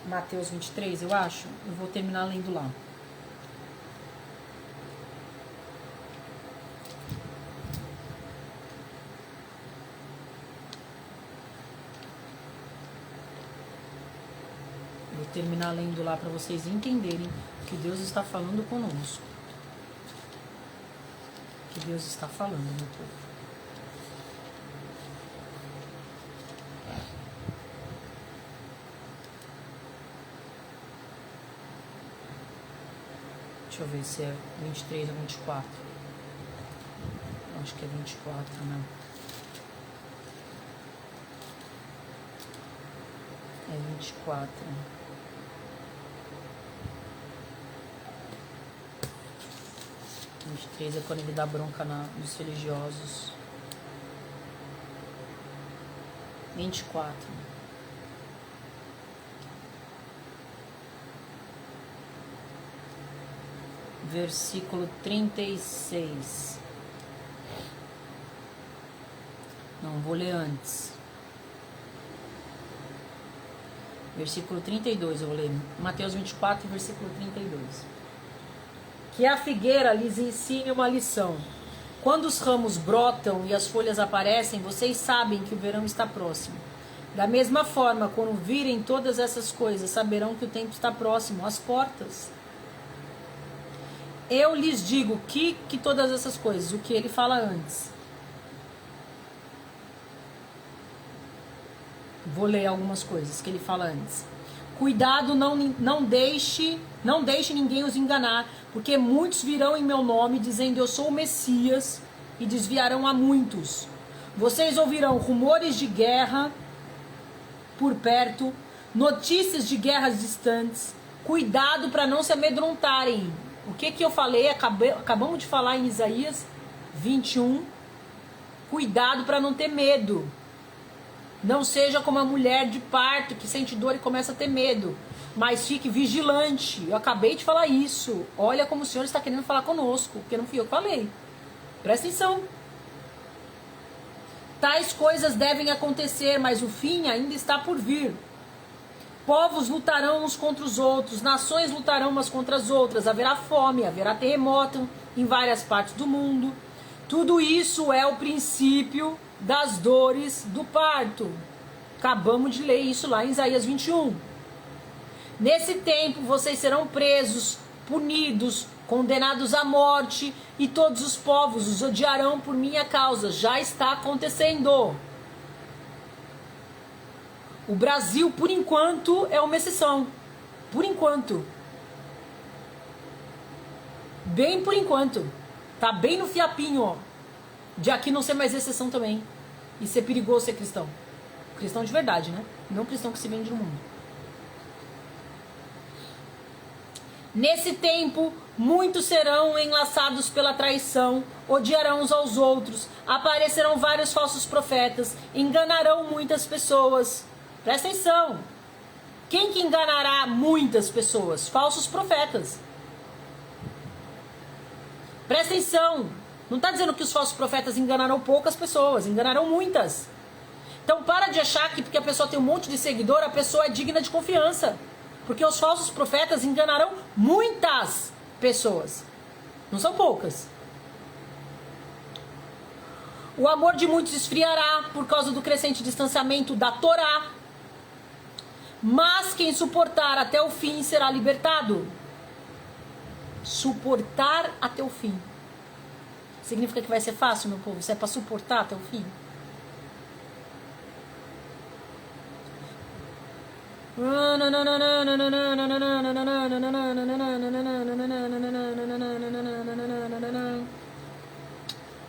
Mateus 23, eu acho. Eu vou terminar lendo lá. Vou terminar lendo lá para vocês entenderem que Deus está falando conosco. Que Deus está falando, meu povo. Deixa eu ver se é 23 ou 24. Acho que é 24, né? É 24. 23 é quando ele dá bronca nos religiosos. 24. Versículo 36. Não, vou ler antes. Versículo 32, eu vou ler. Mateus 24, versículo 32. Que a figueira lhes ensine uma lição. Quando os ramos brotam e as folhas aparecem, vocês sabem que o verão está próximo. Da mesma forma, quando virem todas essas coisas, saberão que o tempo está próximo, às portas. Eu lhes digo que todas essas coisas, o que ele fala antes. Vou ler algumas coisas que ele fala antes. Cuidado, não deixe ninguém os enganar, porque muitos virão em meu nome, dizendo eu sou o Messias, e desviarão a muitos. Vocês ouvirão rumores de guerra por perto, notícias de guerras distantes. Cuidado para não se amedrontarem. O que eu falei? Acabamos de falar em Isaías 21. Cuidado para não ter medo. Não seja como a mulher de parto que sente dor e começa a ter medo. Mas fique vigilante. Eu acabei de falar isso. Olha como o Senhor está querendo falar conosco, porque não fui eu que falei. Presta atenção. Tais coisas devem acontecer, mas o fim ainda está por vir. Povos lutarão uns contra os outros, nações lutarão umas contra as outras, haverá fome, haverá terremoto em várias partes do mundo. Tudo isso é o princípio das dores do parto. Acabamos de ler isso lá em Isaías 21. Nesse tempo vocês serão presos, punidos, condenados à morte, e todos os povos os odiarão por minha causa. Já está acontecendo. O Brasil, por enquanto, é uma exceção. Por enquanto. Bem por enquanto. Tá bem no fiapinho, ó. De aqui não ser mais exceção também. E ser perigoso ser cristão. Cristão de verdade, né? Não cristão que se vende no mundo. Nesse tempo, muitos serão enlaçados pela traição, odiarão uns aos outros, aparecerão vários falsos profetas, enganarão muitas pessoas. Presta atenção. Quem que enganará muitas pessoas? Falsos profetas. Presta atenção. Não está dizendo que os falsos profetas enganarão poucas pessoas, enganarão muitas. Então para de achar que porque a pessoa tem um monte de seguidor, a pessoa é digna de confiança. Porque os falsos profetas enganarão muitas pessoas. Não são poucas. O amor de muitos esfriará por causa do crescente distanciamento da Torá. Mas quem suportar até o fim será libertado. Suportar até o fim. Significa que vai ser fácil, meu povo? Isso é para suportar até o fim?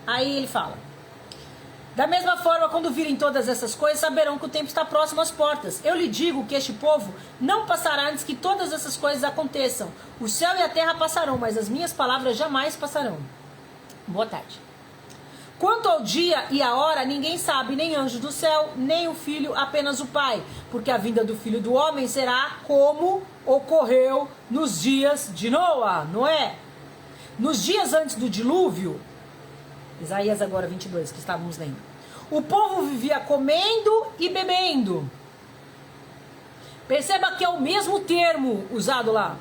Aí ele fala: da mesma forma, quando virem todas essas coisas, saberão que o tempo está próximo às portas. Eu lhe digo que este povo não passará antes que todas essas coisas aconteçam. O céu e a terra passarão, mas as minhas palavras jamais passarão. Boa tarde. Quanto ao dia e a hora, ninguém sabe, nem anjos do céu, nem o Filho, apenas o Pai. Porque a vinda do Filho do Homem será como ocorreu nos dias de Noé. Nos dias antes do dilúvio, Isaías agora 22, que estávamos lendo, o povo vivia comendo e bebendo. Perceba que é o mesmo termo usado lá.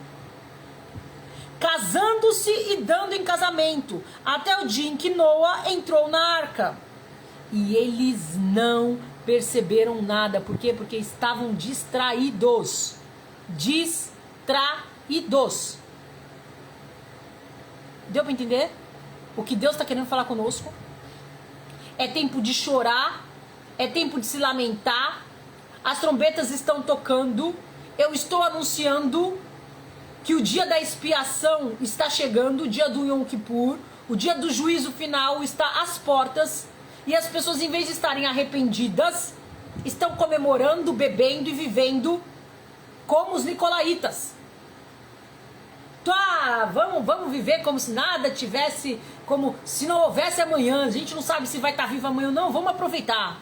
Casando-se e dando em casamento, até o dia em que Noé entrou na arca. E eles não perceberam nada. Por quê? Porque estavam distraídos. Distraídos. Deu para entender? O que Deus está querendo falar conosco? É tempo de chorar, é tempo de se lamentar. As trombetas estão tocando. Eu estou anunciando que o dia da expiação está chegando, o dia do Yom Kippur, o dia do juízo final está às portas, e as pessoas, em vez de estarem arrependidas, estão comemorando, bebendo e vivendo como os nicolaítas. Vamos viver como se nada tivesse, como se não houvesse amanhã. A gente não sabe se vai estar vivo amanhã ou não, vamos aproveitar.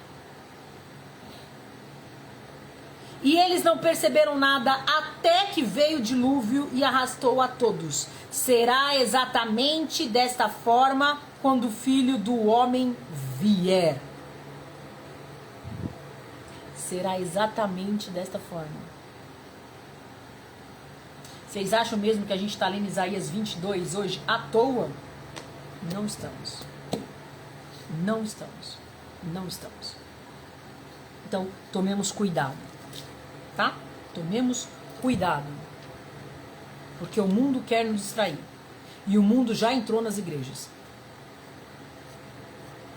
E eles não perceberam nada até que veio o dilúvio e arrastou a todos. Será exatamente desta forma quando o Filho do Homem vier. Será exatamente desta forma. Vocês acham mesmo que a gente está lendo Isaías 22 hoje à toa? Não estamos. Não estamos. Não estamos. Então, tomemos cuidado. Tá? Tomemos cuidado. Porque o mundo quer nos distrair. E o mundo já entrou nas igrejas.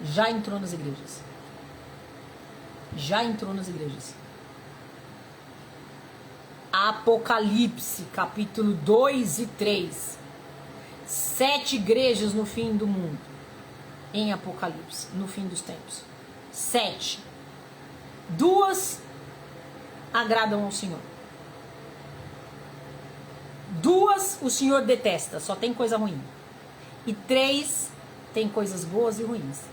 Já entrou nas igrejas. Já entrou nas igrejas. Apocalipse, capítulo 2 e 3. 7 igrejas no fim do mundo. Em Apocalipse, no fim dos tempos. 7. 2 agradam ao Senhor. 2 o Senhor detesta, só tem coisa ruim. E 3 tem coisas boas e ruins.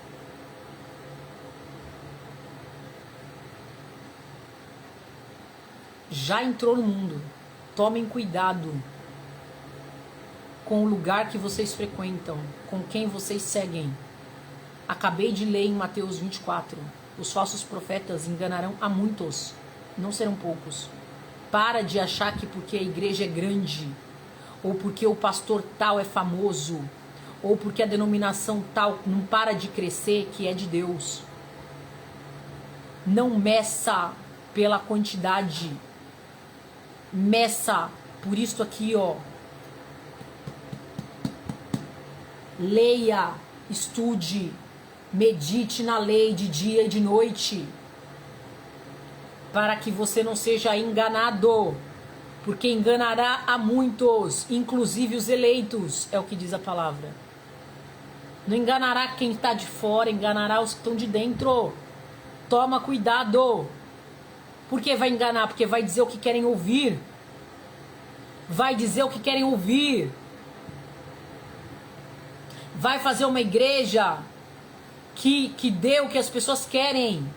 Já entrou no mundo. Tomem cuidado com o lugar que vocês frequentam, com quem vocês seguem. Acabei de ler em Mateus 24. Os falsos profetas enganarão a muitos, não serão poucos. Para de achar que porque a igreja é grande, ou porque o pastor tal é famoso, ou porque a denominação tal não para de crescer, que é de Deus. Não meça pela quantidade. Meça por isto aqui, ó. Leia, estude, medite na lei de dia e de noite, para que você não seja enganado, porque enganará a muitos, inclusive os eleitos, é o que diz a palavra. Não enganará quem está de fora, enganará os que estão de dentro. Toma cuidado. Por que vai enganar? Porque vai dizer o que querem ouvir. Vai dizer o que querem ouvir. Vai fazer uma igreja que dê o que as pessoas querem.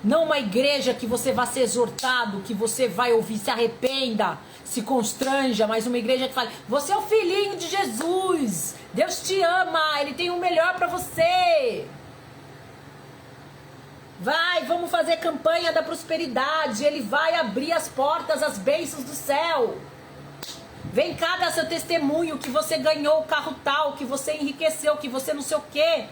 Não uma igreja que você vai ser exortado, que você vai ouvir, se arrependa, se constranja, mas uma igreja que fala: você é o filhinho de Jesus, Deus te ama, Ele tem o melhor para você. Vai, vamos fazer campanha da prosperidade, Ele vai abrir as portas, as bênçãos do céu. Vem cá dar seu testemunho, que você ganhou o carro tal, que você enriqueceu, que você não sei o quê.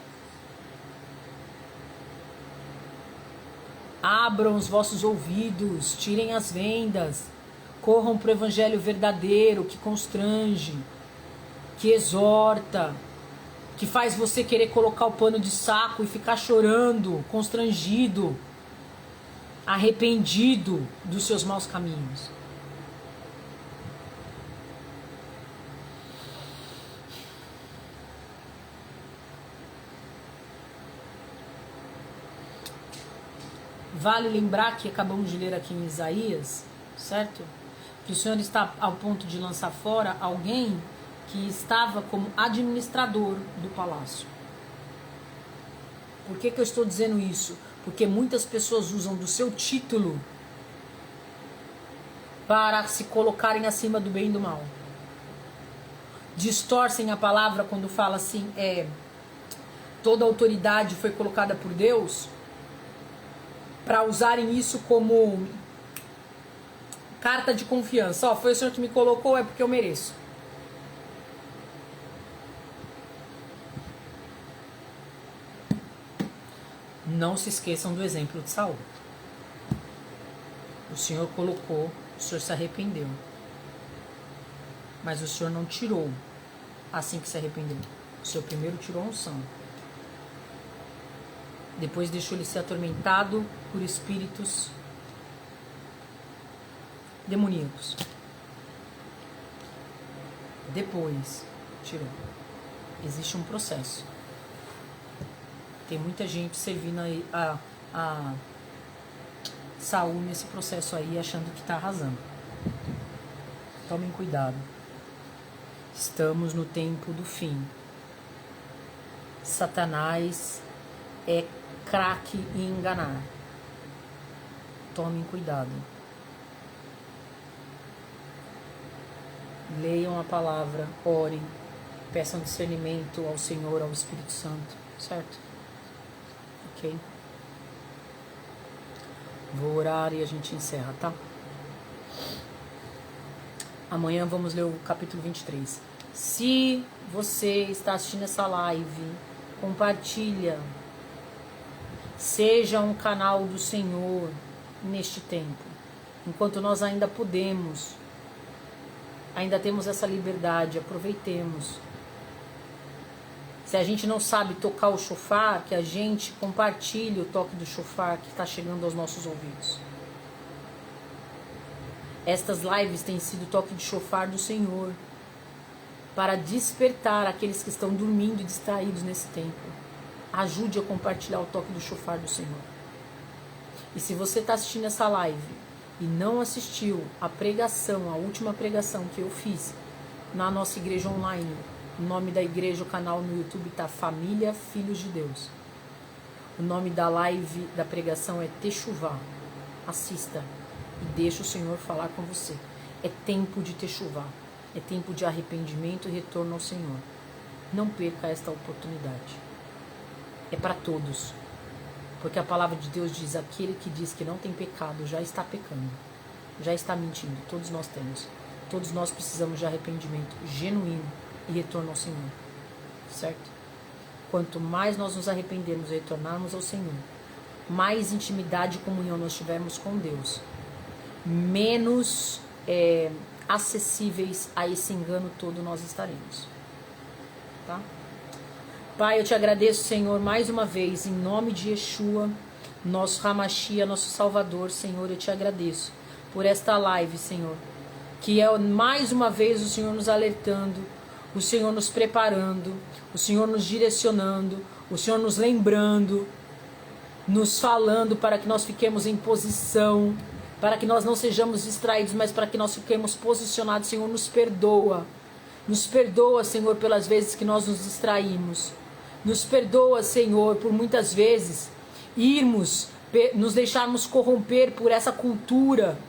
Abram os vossos ouvidos, tirem as vendas, corram para o evangelho verdadeiro, que constrange, que exorta, que faz você querer colocar o pano de saco e ficar chorando, constrangido, arrependido dos seus maus caminhos. Vale lembrar que acabamos de ler aqui em Isaías, certo? Que o Senhor está ao ponto de lançar fora alguém que estava como administrador do palácio. Por que eu estou dizendo isso? Porque muitas pessoas usam do seu título para se colocarem acima do bem e do mal. Distorcem a palavra quando fala assim, toda autoridade foi colocada por Deus, para usarem isso como carta de confiança. Ó, foi o Senhor que me colocou, é porque eu mereço. Não se esqueçam do exemplo de Saul. O Senhor colocou, o Senhor se arrependeu. Mas o Senhor não tirou assim que se arrependeu. O Senhor primeiro tirou a unção. Depois deixou ele ser atormentado por espíritos demoníacos. Depois tirou. Existe um processo. Tem muita gente servindo a Saul nesse processo aí, achando que está arrasando. Tomem cuidado. Estamos no tempo do fim. Satanás é craque em enganar. Tomem cuidado. Leiam a palavra, orem, peçam discernimento ao Senhor, ao Espírito Santo, certo? Ok? Vou orar e a gente encerra, tá? Amanhã vamos ler o capítulo 23. Se você está assistindo essa live, compartilha. Seja um canal do Senhor neste tempo. Enquanto nós ainda podemos, ainda temos essa liberdade, aproveitemos. Se a gente não sabe tocar o chofar, que a gente compartilhe o toque do chofar que está chegando aos nossos ouvidos. Estas lives têm sido toque de chofar do Senhor para despertar aqueles que estão dormindo e distraídos nesse tempo. Ajude a compartilhar o toque do chofar do Senhor. E se você está assistindo essa live e não assistiu a pregação, a última pregação que eu fiz na nossa igreja online, o nome da igreja, o canal no YouTube está Família Filhos de Deus. O nome da live da pregação é Techuvá. Assista e deixa o Senhor falar com você. É tempo de Techuvá. É tempo de arrependimento e retorno ao Senhor. Não perca esta oportunidade. É para todos. Porque a palavra de Deus diz, aquele que diz que não tem pecado já está pecando. Já está mentindo. Todos nós temos. Todos nós precisamos de arrependimento genuíno e retorno ao Senhor. Certo? Quanto mais nós nos arrependermos e retornarmos ao Senhor, mais intimidade e comunhão nós tivermos com Deus, menos acessíveis a esse engano todo nós estaremos. Tá? Pai, eu te agradeço, Senhor, mais uma vez, em nome de Yeshua, nosso Hamashia, nosso Salvador, Senhor, eu te agradeço por esta live, Senhor, que é mais uma vez o Senhor nos alertando, o Senhor nos preparando, o Senhor nos direcionando, o Senhor nos lembrando, nos falando para que nós fiquemos em posição, para que nós não sejamos distraídos, mas para que nós fiquemos posicionados. Senhor, nos perdoa. Nos perdoa, Senhor, pelas vezes que nós nos distraímos. Nos perdoa, Senhor, por muitas vezes nos deixarmos corromper por essa cultura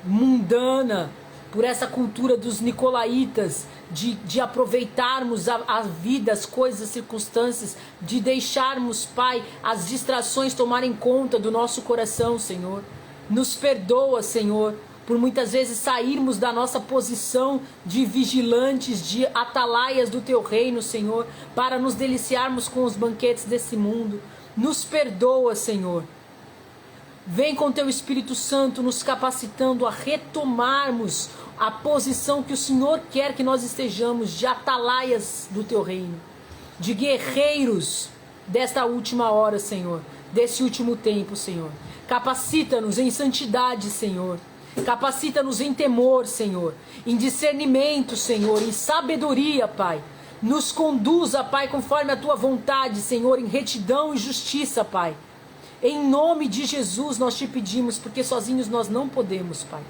mundana, por essa cultura dos nicolaítas, de aproveitarmos a vida, as coisas, as circunstâncias, de deixarmos, Pai, as distrações tomarem conta do nosso coração, Senhor. Nos perdoa, Senhor, por muitas vezes sairmos da nossa posição de vigilantes, de atalaias do Teu reino, Senhor, para nos deliciarmos com os banquetes desse mundo. Nos perdoa, Senhor. Vem com Teu Espírito Santo nos capacitando a retomarmos a posição que o Senhor quer que nós estejamos, de atalaias do Teu reino, de guerreiros desta última hora, Senhor, desse último tempo, Senhor. Capacita-nos em santidade, Senhor. Capacita-nos em temor, Senhor, em discernimento, Senhor, em sabedoria, Pai. Nos conduza, Pai, conforme a Tua vontade, Senhor, em retidão e justiça, Pai. Em nome de Jesus nós te pedimos, porque sozinhos nós não podemos, Pai.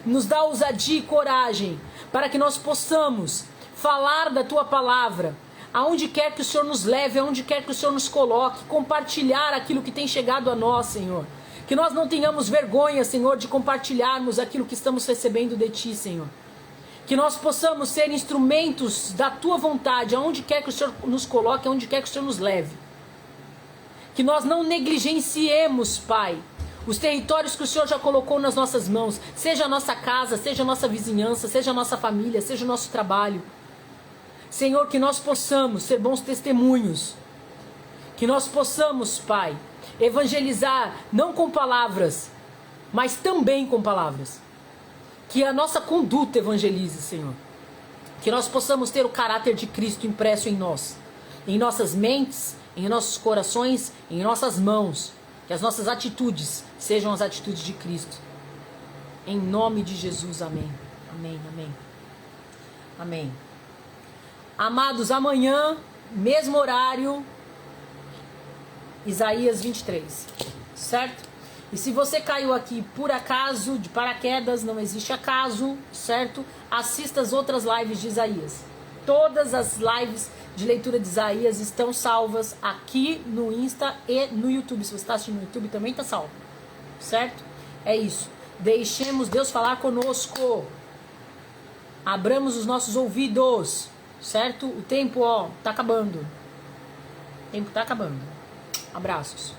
Nos dá ousadia e coragem para que nós possamos falar da Tua palavra, aonde quer que o Senhor nos leve, aonde quer que o Senhor nos coloque, compartilhar aquilo que tem chegado a nós, Senhor. Que nós não tenhamos vergonha, Senhor, de compartilharmos aquilo que estamos recebendo de Ti, Senhor. Que nós possamos ser instrumentos da Tua vontade, aonde quer que o Senhor nos coloque, aonde quer que o Senhor nos leve. Que nós não negligenciemos, Pai, os territórios que o Senhor já colocou nas nossas mãos, seja a nossa casa, seja a nossa vizinhança, seja a nossa família, seja o nosso trabalho. Senhor, que nós possamos ser bons testemunhos, que nós possamos, Pai, evangelizar não com palavras, mas também com palavras. Que a nossa conduta evangelize, Senhor. Que nós possamos ter o caráter de Cristo impresso em nós, em nossas mentes, em nossos corações, em nossas mãos. Que as nossas atitudes sejam as atitudes de Cristo. Em nome de Jesus, amém. Amém, amém. Amém. Amados, amanhã, mesmo horário, Isaías 23, certo? E se você caiu aqui por acaso, de paraquedas, não existe acaso, certo? Assista as outras lives de Isaías. Todas as lives de leitura de Isaías estão salvas aqui no Insta e no YouTube. Se você está assistindo no YouTube, também está salvo, certo? É isso. Deixemos Deus falar conosco. Abramos os nossos ouvidos, certo? O tempo, tá acabando. O tempo tá acabando. Abraços.